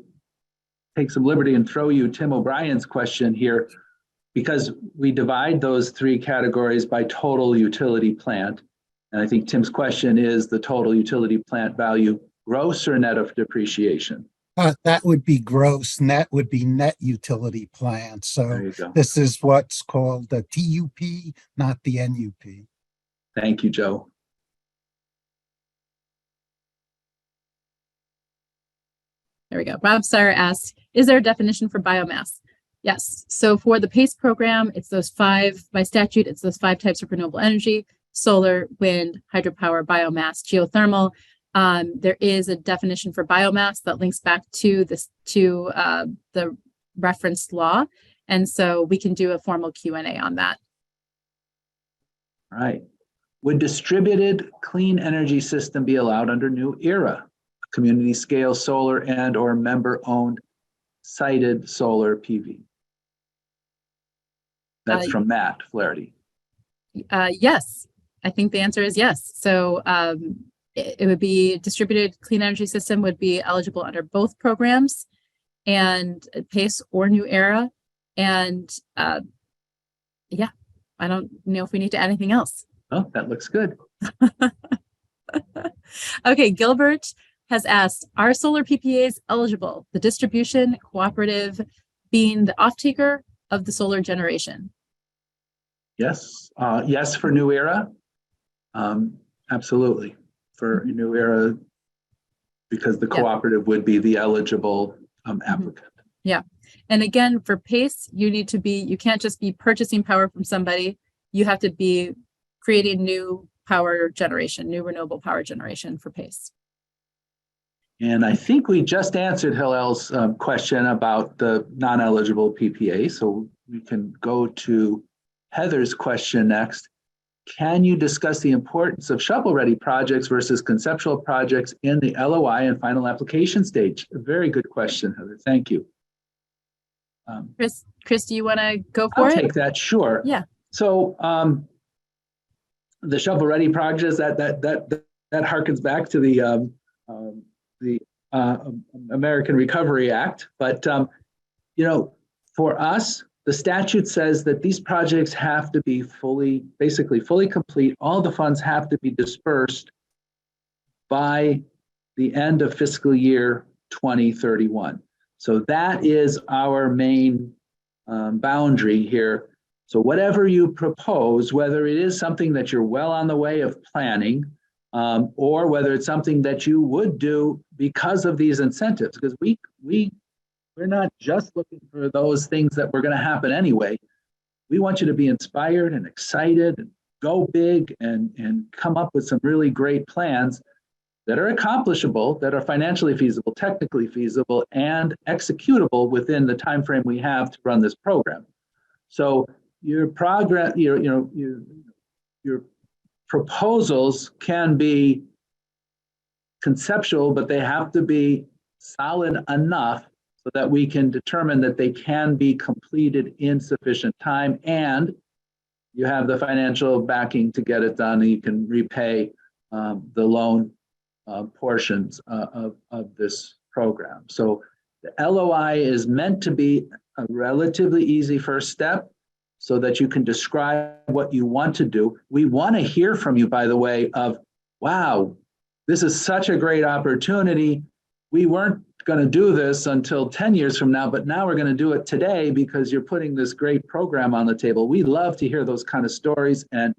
take some liberty and throw you Tim O'Brien's question here, because we divide those three categories by total utility plant. And I think Tim's question is the total utility plant value gross or net of depreciation? That would be gross. Net would be net utility plant. So go. This is what's called the TUP, not the NUP. Thank you, Joe. There we go. Rob Steyer asks, is there a definition for biomass? Yes. So for the PACE program, it's those five, by statute, it's those 5 types of renewable energy: solar, wind, hydropower, biomass, geothermal. There is a definition for biomass that links back to this, to the referenced law. And so we can do a formal Q&A on that. All right. Would distributed clean energy system be allowed under new ERA? Community scale solar and or member owned sited solar PV? That's from Matt Flaherty. Yes, I think the answer is yes. So it would be distributed clean energy system would be eligible under both programs, and PACE or New ERA. And yeah, I don't know if we need to add anything else. Oh, that looks good. Okay, Gilbert has asked, are solar PPAs eligible? The distribution cooperative being the off-taker of the solar generation? Yes, yes for New ERA. Absolutely for New ERA, because the cooperative would be the eligible applicant. Yeah, and again, for PACE, you need to be, you can't just be purchasing power from somebody. You have to be creating new power generation, new renewable power generation for PACE. And I think we just answered Hillel's question about the non-eligible PPA. So we can go to Heather's question next. Can you discuss the importance of shovel-ready projects versus conceptual projects in the LOI and final application stage? A very good question, Heather. Thank you. Chris, do you want to go for it? I'll take that, sure. Yeah. So the shovel-ready projects, that harkens back to the American Recovery Act. But, you know, for us, the statute says that these projects have to be basically fully complete. All the funds have to be dispersed by the end of fiscal year 2031. So that is our main boundary here. So whatever you propose, whether it is something that you're well on the way of planning, or whether it's something that you would do because of these incentives, because we're not just looking for those things that were going to happen anyway. We want you to be inspired and excited and go big and come up with some really great plans that are accomplishable, that are financially feasible, technically feasible, and executable within the time frame we have to run this program. So your progress, your proposals can be conceptual, but they have to be solid enough so that we can determine that they can be completed in sufficient time, and you have the financial backing to get it done, and you can repay the loan portions of this program. So the LOI is meant to be a relatively easy first step so that you can describe what you want to do. We want to hear from you, by the way, of, wow, this is such a great opportunity. We weren't going to do this until 10 years from now, but now we're going to do it today because you're putting this great program on the table. We love to hear those kind of stories and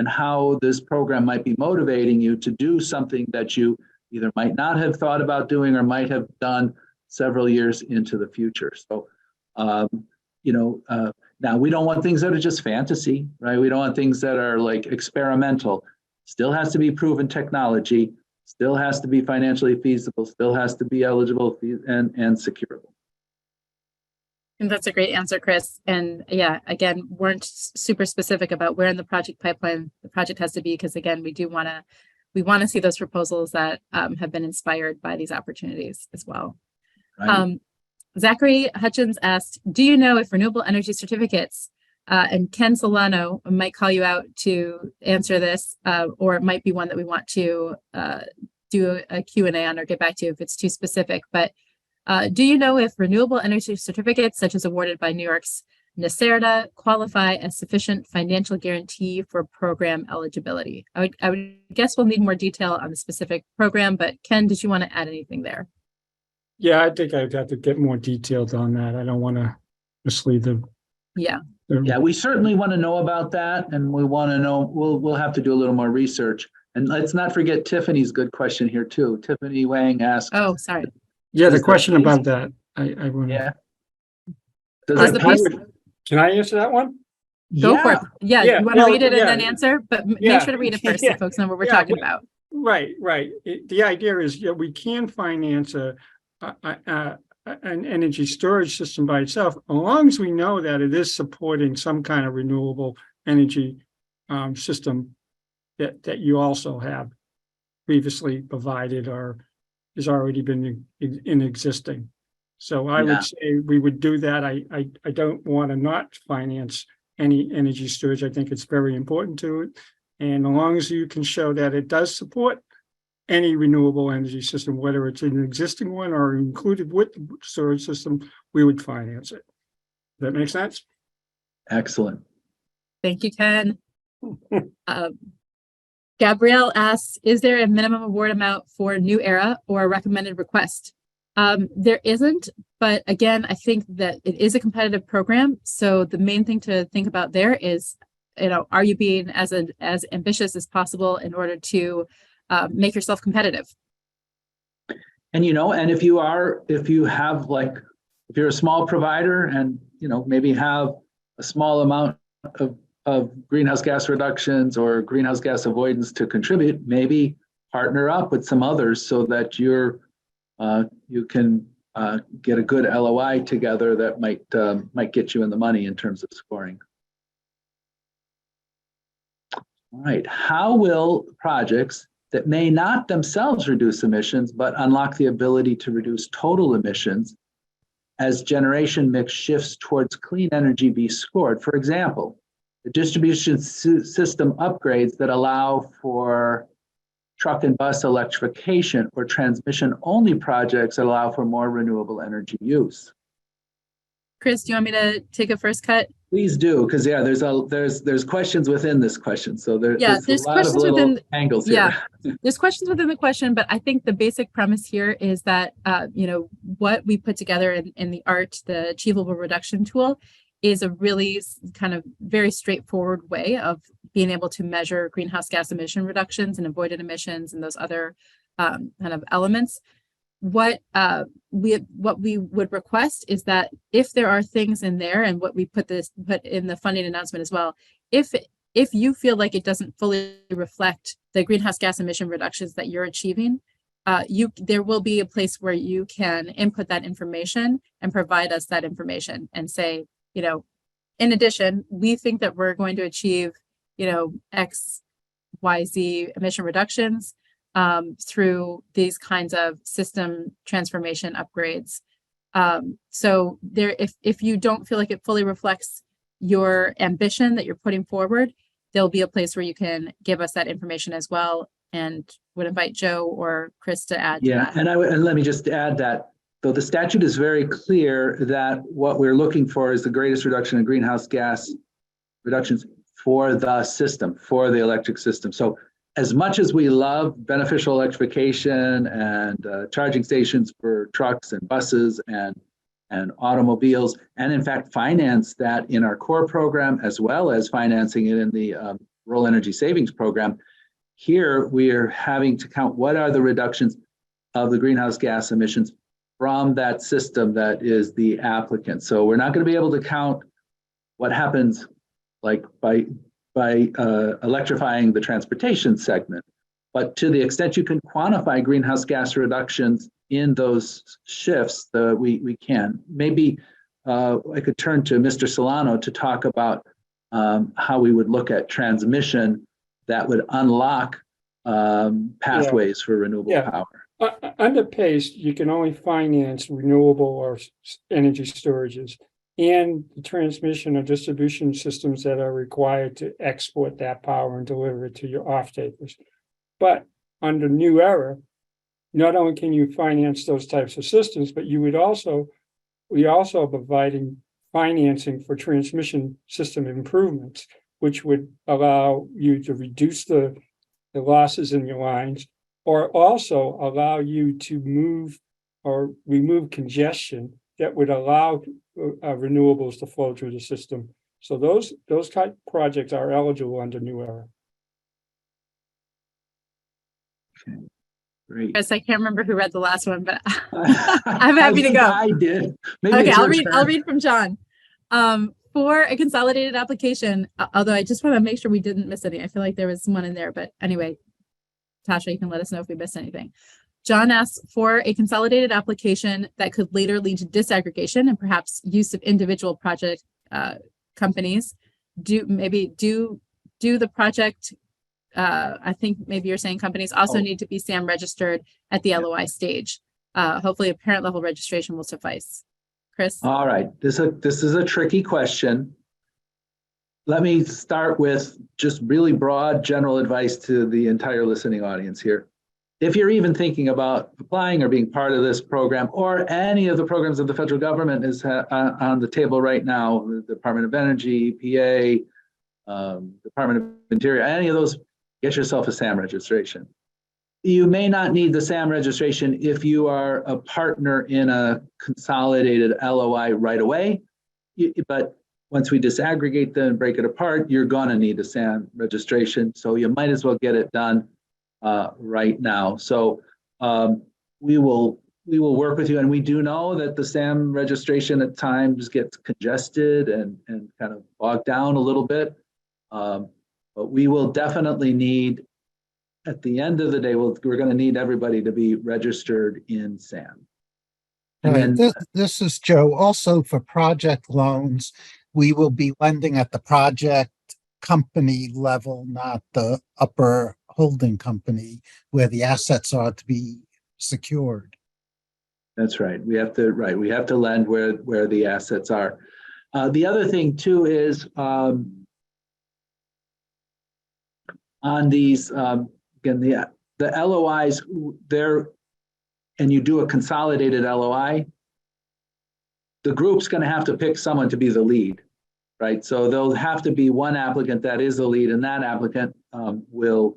how this program might be motivating you to do something that you either might not have thought about doing or might have done several years into the future. So, Now, we don't want things that are just fantasy, right? We don't want things that are like experimental. Still has to be proven technology, still has to be financially feasible, still has to be eligible and securable. And that's a great answer, Chris. And yeah, again, weren't super specific about where in the project pipeline the project has to be, because again, we want to see those proposals that have been inspired by these opportunities as well. Right. Zachary Hutchins asked, do you know if renewable energy certificates, and Ken Solano might call you out to answer this, or it might be one that we want to do a Q&A on or get back to if it's too specific, but do you know if renewable energy certificates, such as awarded by New York's NYSERDA, qualify as sufficient financial guarantee for program eligibility? I would guess we'll need more detail on the specific program, but Ken, did you want to add anything there? Yeah, I think I'd have to get more details on that. I don't want to mislead them. Yeah. Yeah, we certainly want to know about that, and we want to know, we'll have to do a little more research. And let's not forget Tiffany's good question here too. Tiffany Wang asked. Oh, sorry. Yeah, the Is question the- about that, I want to. Yeah. Is the piece- Can I answer that one? Go for it. Yeah, Yeah, you want to well, read it and yeah. then answer, but Yeah. make sure to read it first so Yeah. folks know what we're Yeah, talking well, about. Right. The idea is, yeah, we can finance an energy storage system by itself, as long as we know that it is supporting some kind of renewable energy system that you also have previously provided or has already been in existing. So I Yeah. would say we would do that. I don't want to not finance any energy storage. I think it's very important to it. And as long as you can show that it does support any renewable energy system, whether it's an existing one or included with the storage system, we would finance it. Does that make sense? Excellent. Thank you, Ken. Gabrielle asks, is there a minimum award amount for New Era or a recommended request? There isn't, but again, I think that it is a competitive program. So the main thing to think about there is, are you being as ambitious as possible in order to make yourself competitive? And and if you're a small provider and maybe have a small amount of greenhouse gas reductions or greenhouse gas avoidance to contribute, maybe partner up with some others so that you can get a good LOI together that might get you in the money in terms of scoring. All right, how will projects that may not themselves reduce emissions, but unlock the ability to reduce total emissions as generation mix shifts towards clean energy be scored? For example, the distribution system upgrades that allow for truck and bus electrification or transmission only projects that allow for more renewable energy use. Chris, do you want me to take a first cut? Please do, because there's questions within this question. So there's a lot of little angles here. Yeah, there's questions within the question, but I think the basic premise here is that what we put together in the ART, the Achievable Reduction Tool, is a really kind of very straightforward way of being able to measure greenhouse gas emission reductions and avoided emissions and those other kind of elements. What we would request is that if there are things in there, and what we put in the funding announcement as well, if you feel like it doesn't fully reflect the greenhouse gas emission reductions that you're achieving, there will be a place where you can input that information and provide us that information and say, in addition, we think that we're going to achieve, X, Y, Z emission reductions through these kinds of system transformation upgrades. So if you don't feel like it fully reflects your ambition that you're putting forward, there'll be a place where you can give us that information as well, and would invite Joe or Chris to add to that. And let me just add that, though the statute is very clear that what we're looking for is the greatest reduction in greenhouse gas reductions for the system, for the electric system. So as much as we love beneficial electrification and charging stations for trucks and buses and automobiles, and in fact finance that in our core program as well as financing it in the Rural Energy Savings Program, here we are having to count what are the reductions of the greenhouse gas emissions from that system that is the applicant. So we're not going to be able to count what happens like by electrifying the transportation segment. But to the extent you can quantify greenhouse gas reductions in those shifts, we can. Maybe I could turn to Mr. Solano to talk about how we would look at transmission that would unlock pathways for renewable power. Under PACE, you can only finance renewable or energy storages and the transmission or distribution systems that are required to export that power and deliver it to your off-takers. But under New Era, not only can you finance those types of systems, but we also are providing financing for transmission system improvements, which would allow you to reduce the losses in your lines, or also allow you to move or remove congestion that would allow renewables to flow through the system. So those type of projects are eligible under New Era. Okay, great. Chris, I can't remember who read the last one, but I'm happy to go. I did. Maybe Okay, it's your I'll turn. read from John. For a consolidated application, although I just want to make sure we didn't miss any. I feel like there was one in there, but anyway, Tasha, you can let us know if we missed anything. John asks for a consolidated application that could later lead to disaggregation and perhaps use of individual project companies. Do the project, I think maybe you're saying companies also need to be SAM registered at the LOI stage. Hopefully a parent level registration will suffice. Chris? All right, this is a tricky question. Let me start with just really broad general advice to the entire listening audience here. If you're even thinking about applying or being part of this program or any of the programs that the federal government is on the table right now, the Department of Energy, EPA, Department of Interior, any of those, get yourself a SAM registration. You may not need the SAM registration if you are a partner in a consolidated LOI right away, but once we disaggregate them and break it apart, you're gonna need a SAM registration. So you might as well get it done right now. So we will work with you, and we do know that the SAM registration at times gets congested and kind of bogged down a little bit. But we will definitely need, at the end of the day, we're going to need everybody to be registered in SAM. And Right. then, This is Joe. Also for project loans, we will be lending at the project company level, not the upper holding company where the assets are to be secured. that's right. We have to lend where the assets are. The other thing too is on these again the LOIs there, and you do a consolidated LOI. The group's going to have to pick someone to be the lead, right? So there'll have to be one applicant that is the lead, and that applicant will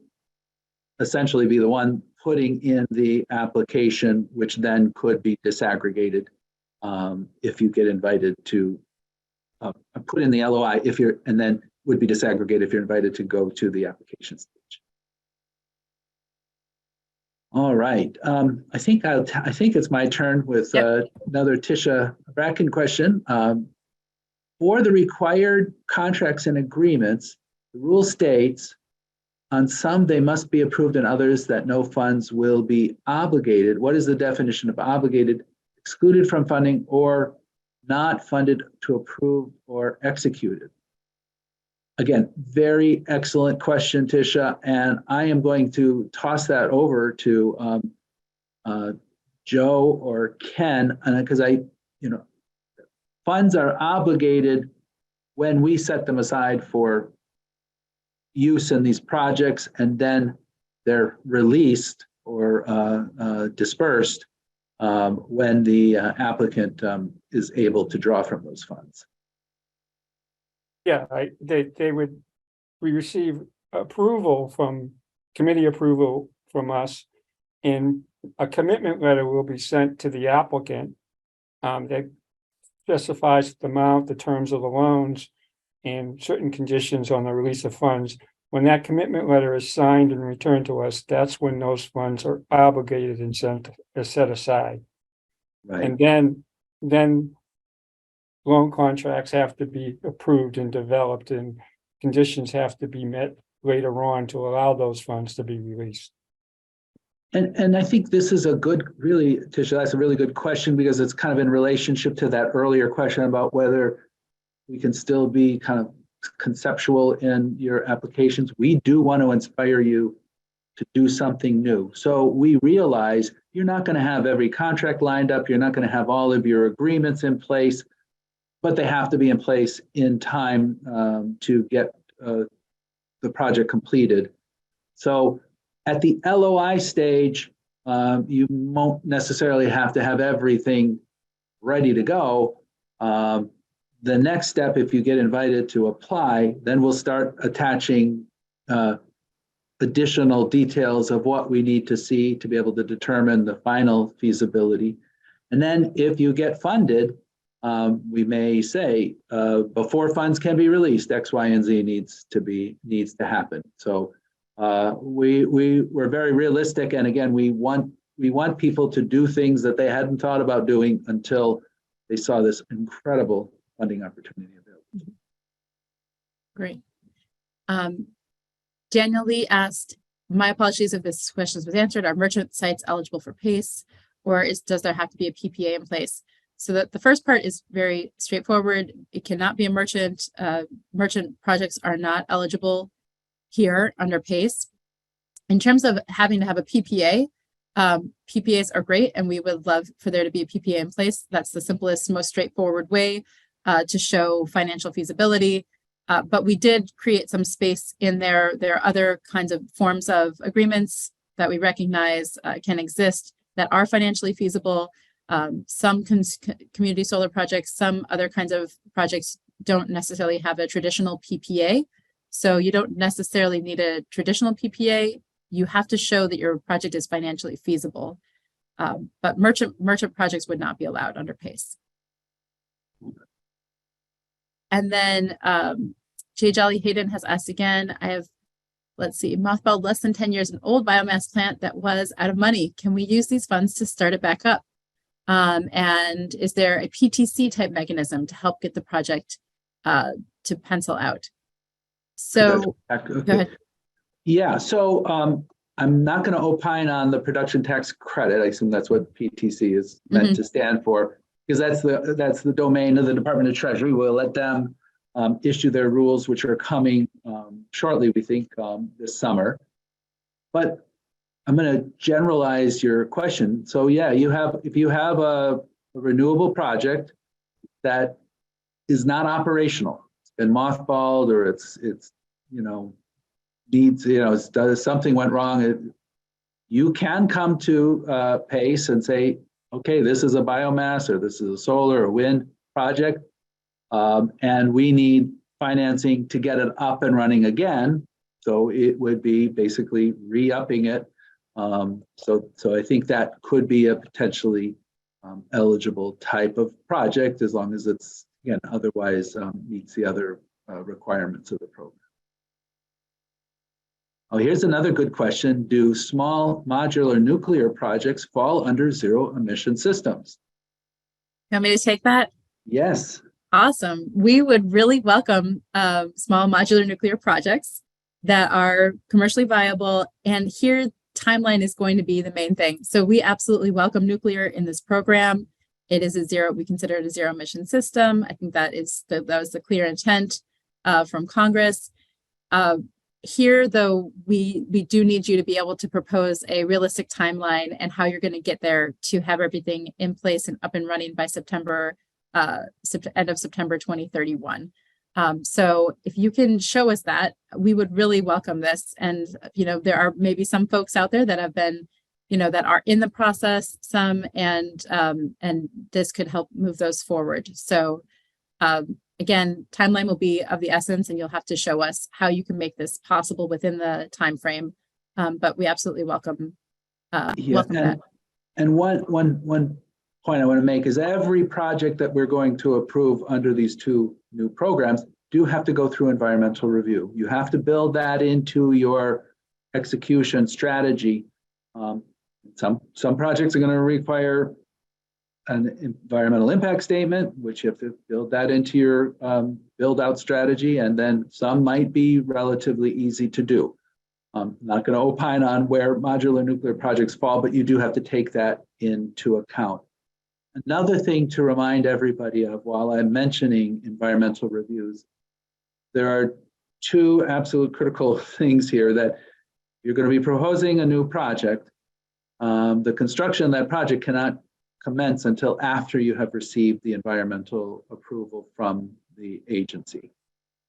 essentially be the one putting in the application, which then could be disaggregated if you get invited to put in the LOI and then would be disaggregated if you're invited to go to the application stage. All right, I think it's my turn with another Tisha Bracken question. For the required contracts and agreements, the rule states on some they must be approved and others that no funds will be obligated. What is the definition of obligated? Excluded from funding or not funded to approve or executed? Again, very excellent question, Tisha, and I am going to toss that over to Joe or Ken, because funds are obligated when we set them aside for use in these projects, and then they're released or dispersed when the applicant is able to draw from those funds. Yeah, we receive committee approval from us, and a commitment letter will be sent to the applicant that specifies the amount, the terms of the loans, and certain conditions on the release of funds. When that commitment letter is signed and returned to us, that's when those funds are obligated and set aside. Right. And then loan contracts have to be approved and developed, and conditions have to be met later on to allow those funds to be released. And I think this is a good, really, Tisha, that's a really good question, because it's kind of in relationship to that earlier question about whether we can still be kind of conceptual in your applications. We do want to inspire you to do something new. So we realize you're not going to have every contract lined up. You're not going to have all of your agreements in place, but they have to be in place in time to get the project completed. So at the LOI stage, you won't necessarily have to have everything ready to go. The next step, if you get invited to apply, then we'll start attaching additional details of what we need to see to be able to determine the final feasibility. And then if you get funded, we may say, before funds can be released, X, Y, and Z needs to happen. So we're very realistic, and again, we want people to do things that they hadn't thought about doing until they saw this incredible funding opportunity available. Great. Daniel Lee asked, my apologies if this question was answered. Are merchant sites eligible for PACE, or does there have to be a PPA in place? So that the first part is very straightforward. It cannot be a merchant. Merchant projects are not eligible here under PACE. In terms of having to have a PPA, PPAs are great, and we would love for there to be a PPA in place. That's the simplest, most straightforward way to show financial feasibility. But we did create some space in there. There are other kinds of forms of agreements that we recognize can exist that are financially feasible. Some community solar projects, some other kinds of projects don't necessarily have a traditional PPA. So you don't necessarily need a traditional PPA. You have to show that your project is financially feasible. But merchant projects would not be allowed under PACE. And then Jay Jolly Hayden has asked again, I have, let's see, mothballed less than 10 years, an old biomass plant that was out of money. Can we use these funds to start it back up? And is there a PTC type mechanism to help get the project to pencil out? So Okay. go ahead. Yeah, so I'm not going to opine on the production tax credit. I assume that's what PTC is meant to stand for, because that's the domain of the Department of Treasury. We'll let them issue their rules, which are coming shortly, we think, this summer. But I'm going to generalize your question. So yeah, if you have a renewable project that is not operational, it's been mothballed, or it's needs, something went wrong, you can come to PACE and say, okay, this is a biomass, or this is a solar or wind project, and we need financing to get it up and running again. So it would be basically re-upping it. So I think that could be a potentially eligible type of project, as long as it's, again, otherwise meets the other requirements of the program. Oh, here's another good question. Do small modular nuclear projects fall under zero emission systems? You want me to take that? Yes. Awesome. We would really welcome small modular nuclear projects that are commercially viable. And here, timeline is going to be the main thing. So we absolutely welcome nuclear in this program. It is we consider it a zero emission system. I think that was the clear intent from Congress. Here, though, we do need you to be able to propose a realistic timeline and how you're going to get there to have everything in place and up and running by end of September 2031. So if you can show us that, we would really welcome this. And, there are maybe some folks out there that have been, that are in the process, and this could help move those forward. So again, timeline will be of the essence, and you'll have to show us how you can make this possible within the time frame. But we absolutely welcome that. And one point I want to make is every project that we're going to approve under these two new programs do have to go through environmental review. You have to build that into your execution strategy. Some projects are going to require an environmental impact statement, which you have to build that into your build out strategy. And then some might be relatively easy to do. I'm not going to opine on where modular nuclear projects fall, but you do have to take that into account. Another thing to remind everybody of while I'm mentioning environmental reviews, there are two absolute critical things here that you're going to be proposing a new project. The construction of that project cannot commence until after you have received the environmental approval from the agency.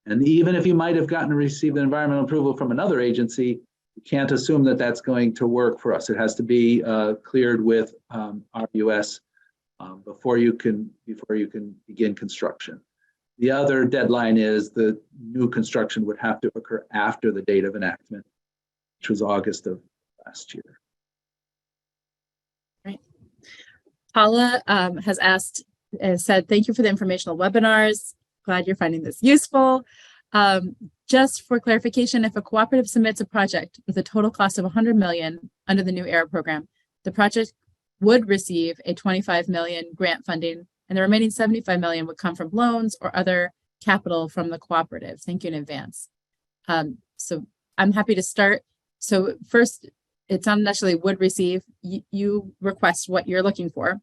And even if you might have gotten to receive the environmental approval from another agency, you can't assume that that's going to work for us. It has to be cleared with RUS before you can begin construction. The other deadline is the new construction would have to occur after the date of enactment, which was August of last year. Right. Paula has said, thank you for the informational webinars. Glad you're finding this useful. Just for clarification, if a cooperative submits a project with a total cost of 100 million under the new IRA program, the project would receive a 25 million grant funding, and the remaining 75 million would come from loans or other capital from the cooperative. Thank you in advance. So I'm happy to start. So first, it's not necessarily would receive. You request what you're looking for.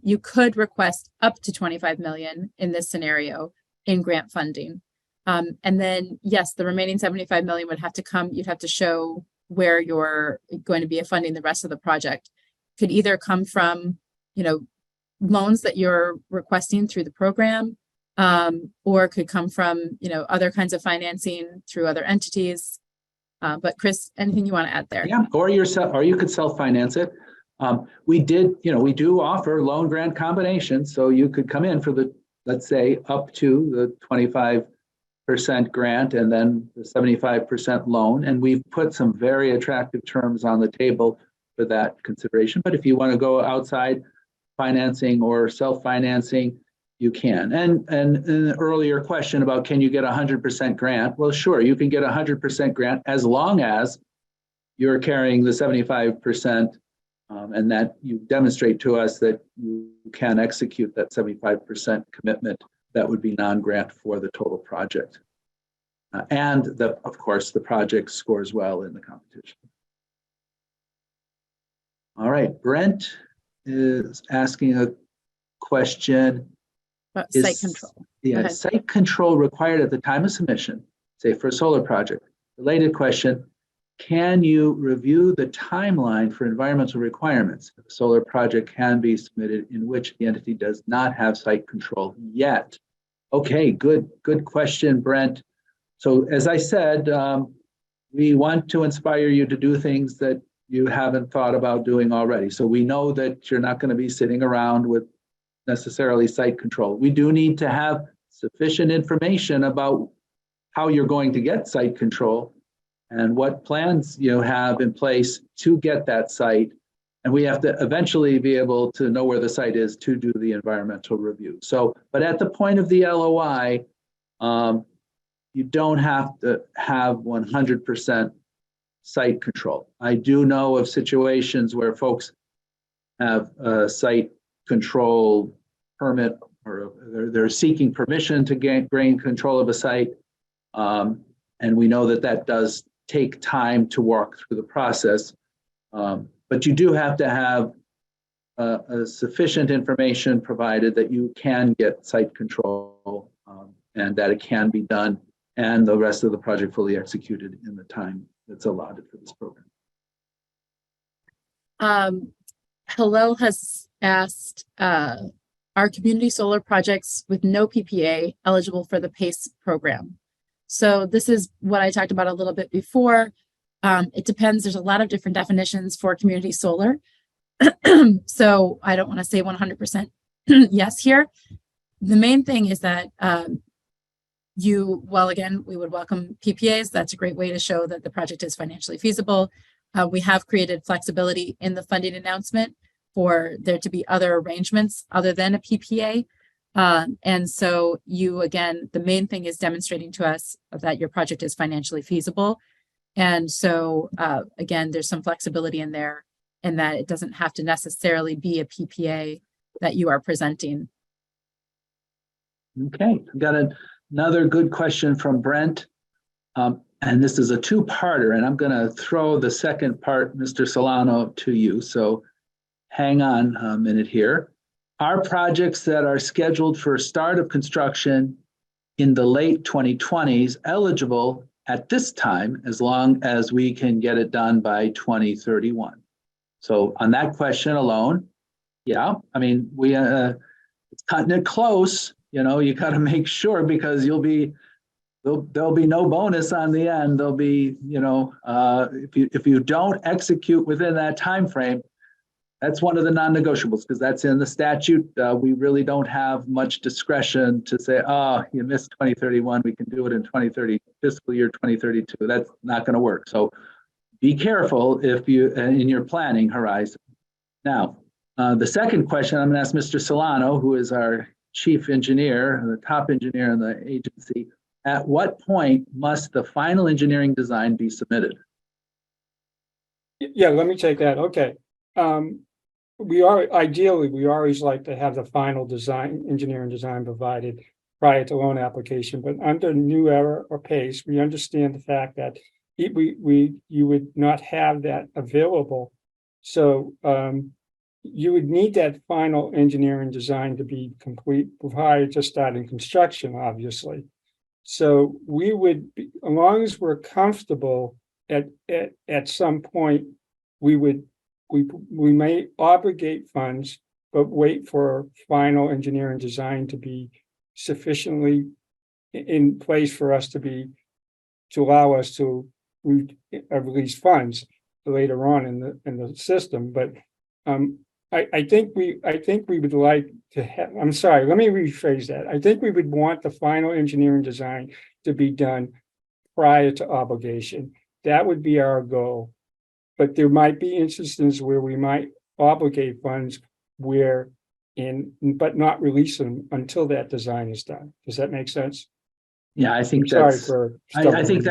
You could request up to 25 million in this scenario in grant funding. And then, yes, the remaining 75 million would have to come. You'd have to show where you're going to be funding the rest of the project. Could either come from, loans that you're requesting through the program, or could come from, other kinds of financing through other entities. But Chris, anything you want to add there? Yeah, or you could self-finance it. We do offer loan grant combinations, so you could come in for the, let's say, up to the 25% grant and then the 75% loan, and we've put some very attractive terms on the table for that consideration. But if you want to go outside financing or self-financing, you can. And an earlier question about can you get 100% grant? Well, sure, you can get 100% grant as long as you're carrying the 75%, and that you demonstrate to us that you can execute that 75% commitment. That would be non-grant for the total project. And of course, the project scores well in the competition. All right, Brent is asking a question. Site control. Yeah, site control required at the time of submission, say for a solar project. Related question, can you review the timeline for environmental requirements if a solar project can be submitted in which the entity does not have site control yet? Okay, good question, Brent. So as I said, we want to inspire you to do things that you haven't thought about doing already. So we know that you're not going to be sitting around with necessarily site control. We do need to have sufficient information about how you're going to get site control and what plans you have in place to get that site. And we have to eventually be able to know where the site is to do the environmental review. So, but at the point of the LOI, you don't have to have 100% site control. I do know of situations where folks have a site control permit, or they're seeking permission to gain control of a site. And we know that does take time to walk through the process. But you do have to have a sufficient information provided that you can get site control and that it can be done and the rest of the project fully executed in the time that's allotted for this program. Hillel has asked, are community solar projects with no PPA eligible for the PACE program? So this is what I talked about a little bit before. It depends. There's a lot of different definitions for community solar. So I don't want to say 100% yes here. The main thing is that again, we would welcome PPAs. That's a great way to show that the project is financially feasible. We have created flexibility in the funding announcement for there to be other arrangements other than a PPA. And so again, the main thing is demonstrating to us that your project is financially feasible. And so, again, there's some flexibility in there and that it doesn't have to necessarily be a PPA that you are presenting. Okay, I've got another good question from Brent. And this is a two-parter, and I'm going to throw the second part, Mr. Solano, to you. So hang on a minute here. Are projects that are scheduled for start of construction in the late 2020s eligible at this time, as long as we can get it done by 2031? So on that question alone, yeah, I mean, it's cutting it close. You know, you got to make sure, because there'll be no bonus on the end. There'll be, if you don't execute within that time frame, that's one of the non-negotiables, because that's in the statute. We really don't have much discretion to say, oh, you missed 2031, we can do it in 2030, fiscal year 2032. That's not going to work. So be careful if you in your planning horizon. Now, the second question I'm going to ask Mr. Solano, who is our chief engineer, the top engineer in the agency. At what point must the final engineering design be submitted? Yeah, let me take that. Okay. We always like to have the final design, engineering design provided prior to loan application, but under new era or PACE, we understand the fact that you would not have that available. So you would need that final engineering design to be complete prior to starting construction, obviously. So we would, as long as we're comfortable at some point, we may obligate funds, but wait for final engineering design to be sufficiently in place for us to allow us to release funds later on in the system. But I think we would like to have, I'm sorry, let me rephrase that. I think we would want the final engineering design to be done prior to obligation. That would be our goal. But there might be instances where we might obligate funds but not release them until that design is done. Does that make sense? Yeah, I think I think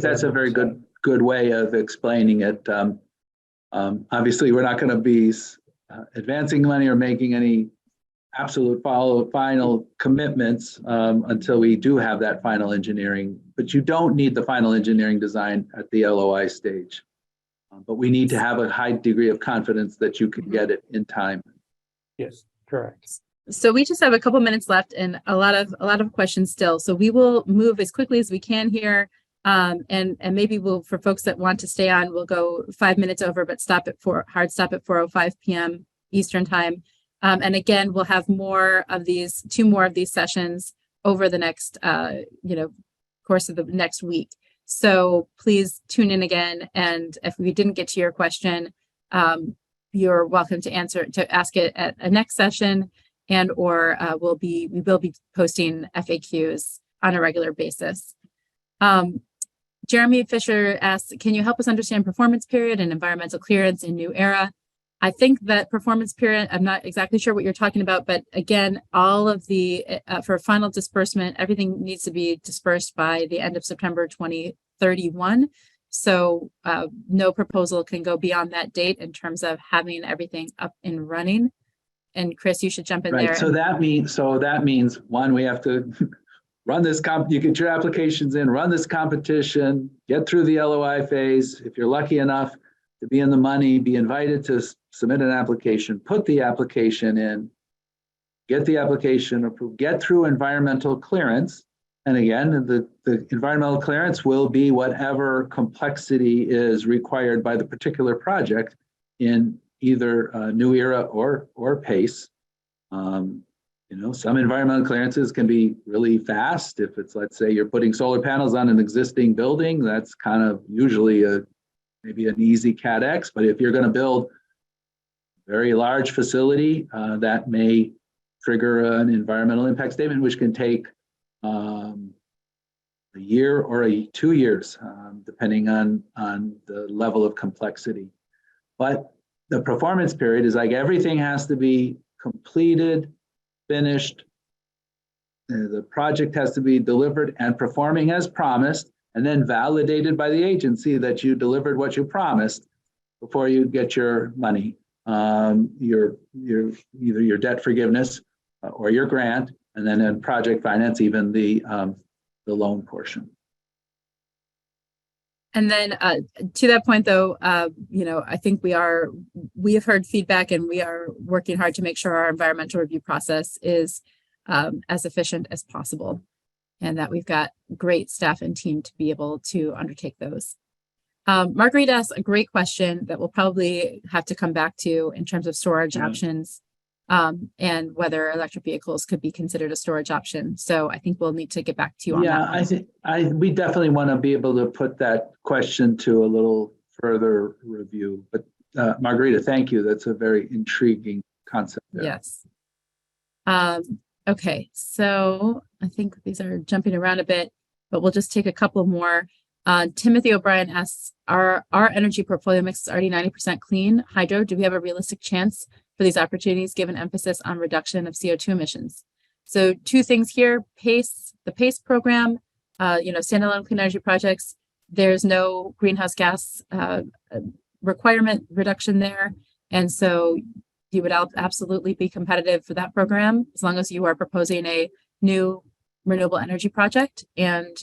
that's a very good way of explaining it. Obviously, we're not going to be advancing money or making any absolute final commitments until we do have that final engineering. But you don't need the final engineering design at the LOI stage. But we need to have a high degree of confidence that you can get it in time. Yes, correct. So we just have a couple minutes left and a lot of questions still. So we will move as quickly as we can here. And maybe for folks that want to stay on, we'll go 5 minutes over, but hard stop at 4:05 p.m. Eastern time. And again, we'll have two more of these sessions over the next, course of the next week. So please tune in again. And if we didn't get to your question, you're welcome to ask it at a next session, and or we will be posting FAQs on a regular basis. Jeremy Fisher asks, can you help us understand performance period and environmental clearance in New Era? I think that performance period, I'm not exactly sure what you're talking about, but again, all of the, for final disbursement, everything needs to be dispersed by the end of September 2031. So no proposal can go beyond that date in terms of having everything up and running. And Chris, you should jump in there. So that means one, we have to run this you get your applications in, run this competition, get through the LOI phase. If you're lucky enough to be in the money, be invited to submit an application, put the application in, get the application approved, get through environmental clearance. And again, the environmental clearance will be whatever complexity is required by the particular project in either New Era or PACE. Some environmental clearances can be really fast. If it's, let's say, you're putting solar panels on an existing building, that's kind of usually maybe an easy Cat X. But if you're going to build a very large facility, that may trigger an environmental impact statement, which can take a year or 2 years, depending on the level of complexity. But the performance period is like everything has to be completed, finished. The project has to be delivered and performing as promised, and then validated by the agency that you delivered what you promised before you get your money. your either your debt forgiveness or your grant, and then in project finance, even the loan portion. And then to that point, though, I think we have heard feedback, and we are working hard to make sure our environmental review process is as efficient as possible, and that we've got great staff and team to be able to undertake those. Marguerite asked a great question that we'll probably have to come back to in terms of storage options, and whether electric vehicles could be considered a storage option. So I think we'll need to get back to you on that. I think we definitely want to be able to put that question to a little further review. But Margarita, thank you. That's a very intriguing concept there. Yes. Okay, so I think these are jumping around a bit, but we'll just take a couple more. Timothy O'Brien asks, our energy portfolio mix is already 90% clean hydro. Do we have a realistic chance for these opportunities given emphasis on reduction of CO2 emissions? So two things here, the PACE program, standalone clean energy projects, there's no greenhouse gas requirement reduction there. And so you would absolutely be competitive for that program as long as you are proposing a new renewable energy project and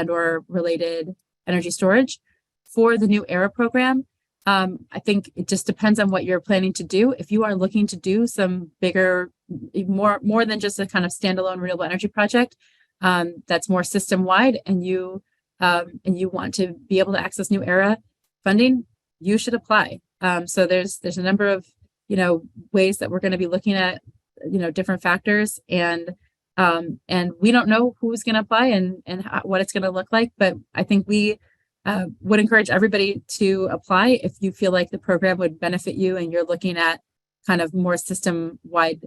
or related energy storage. For the new ERA program, I think it just depends on what you're planning to do. If you are looking to do some bigger, more than just a kind of standalone renewable energy project, that's more system wide, and you want to be able to access new ERA funding, you should apply. So there's a number of ways that we're going to be looking at different factors, and we don't know who's going to apply and what it's going to look like, but I think we would encourage everybody to apply if you feel like the program would benefit you and you're looking at kind of more system-wide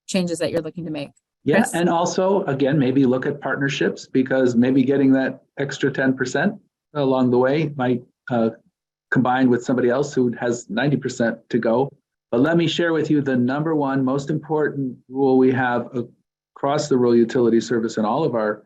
changes that you're looking to make. Yeah, Chris? and also, again, maybe look at partnerships, because maybe getting that extra 10% along the way might combine with somebody else who has 90% to go. But let me share with you the number one most important rule we have across the rural utility service and all of our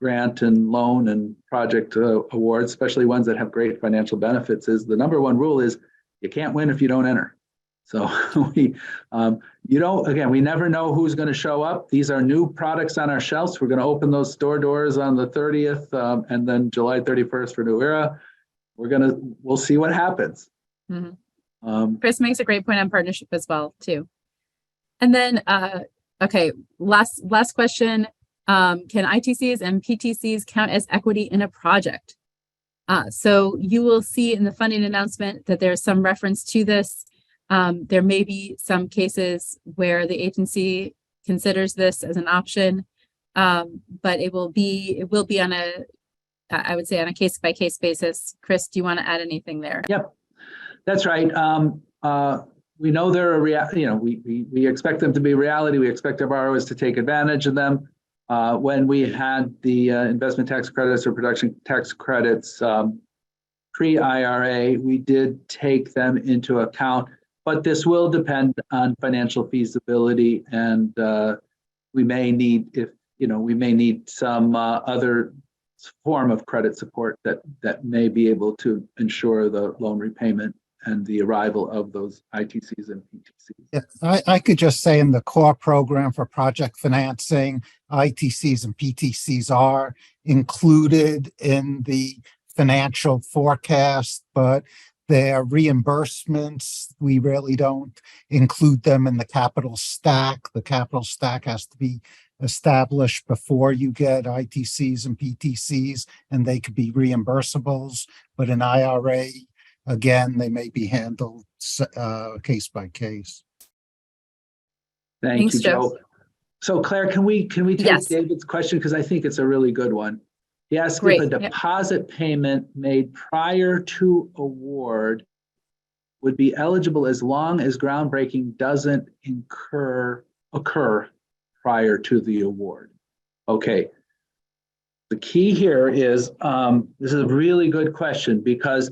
grant and loan and project awards, especially ones that have great financial benefits, is the number one rule is you can't win if you don't enter. So we never know who's going to show up. These are new products on our shelves. We're going to open those store doors on the 30th and then July 31st for New Era. We'll see what happens. Mm-hmm. Chris makes a great point on partnership as well too. And then, okay, last question. Can ITCs and PTCs count as equity in a project? So you will see in the funding announcement that there's some reference to this. There may be some cases where the agency considers this as an option, but it will be on I would say on a case-by-case basis. Chris, do you want to add anything there? Yep, that's right. We know they're we expect them to be reality. We expect our borrowers to take advantage of them. When we had the investment tax credits or production tax credits pre-IRA, we did take them into account, but this will depend on financial feasibility, and we may need some other form of credit support that may be able to ensure the loan repayment and the arrival of those ITCs and PTCs. Yeah, I could just say in the core program for project financing, ITCs and PTCs are included in the financial forecast, but their reimbursements, we really don't include them in the capital stack. The capital stack has to be established before you get ITCs and PTCs, and they could be reimbursables, but in IRA, again, they may be handled case by case. Thanks, you, Joe. So Claire, can we take David's question? Because I think it's a really good one. He asked if a deposit payment made prior to award would be eligible as long as groundbreaking doesn't occur prior to the award. Okay. The key here is, this is a really good question, because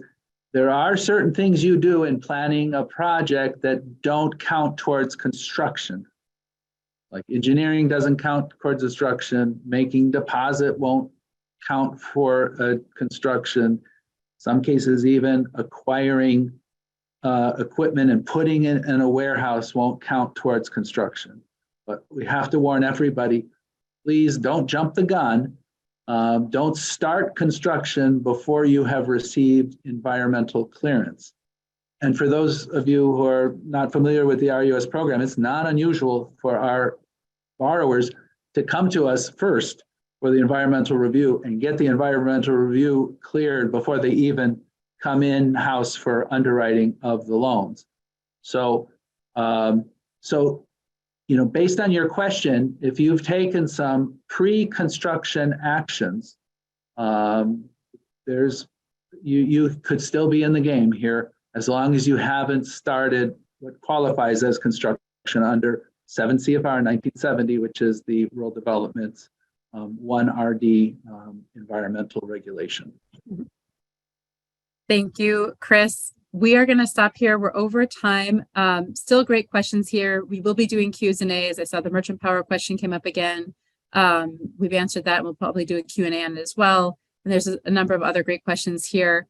there are certain things you do in planning a project that don't count towards construction. Like engineering doesn't count towards construction, making deposit won't count for construction. Some cases even acquiring equipment and putting it in a warehouse won't count towards construction. But we have to warn everybody, please don't jump the gun. Don't start construction before you have received environmental clearance. And for those of you who are not familiar with the RUS program, it's not unusual for our borrowers to come to us first for the environmental review and get the environmental review cleared before they even come in-house for underwriting of the loans. So, based on your question, if you've taken some pre-construction actions, you could still be in the game here as long as you haven't started what qualifies as construction under 7 CFR 1970, which is the Rural Development's 1RD environmental regulation. Thank you, Chris. We are going to stop here. We're over time. Still great questions here. We will be doing Q's and A's. I saw the merchant power question came up again. We've answered that. We'll probably do a Q&A on it as well. And there's a number of other great questions here.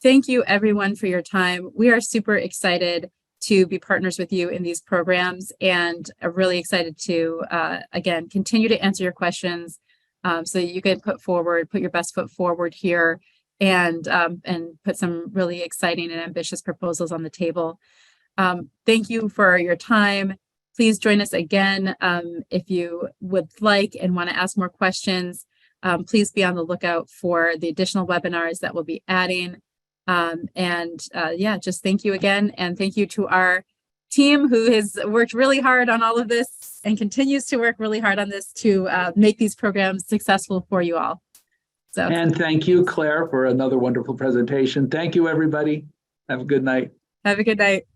Thank you, everyone, for your time. We are super excited to be partners with you in these programs and are really excited to, again, continue to answer your questions so that you can put your best foot forward here and put some really exciting and ambitious proposals on the table. Thank you for your time. Please join us again if you would like and want to ask more questions. Please be on the lookout for the additional webinars that we'll be adding. Just thank you again. And thank you to our team who has worked really hard on all of this and continues to work really hard on this to make these programs successful for you all. And thank you, Claire, for another wonderful presentation. Thank you, everybody. Have a good night. Have a good night.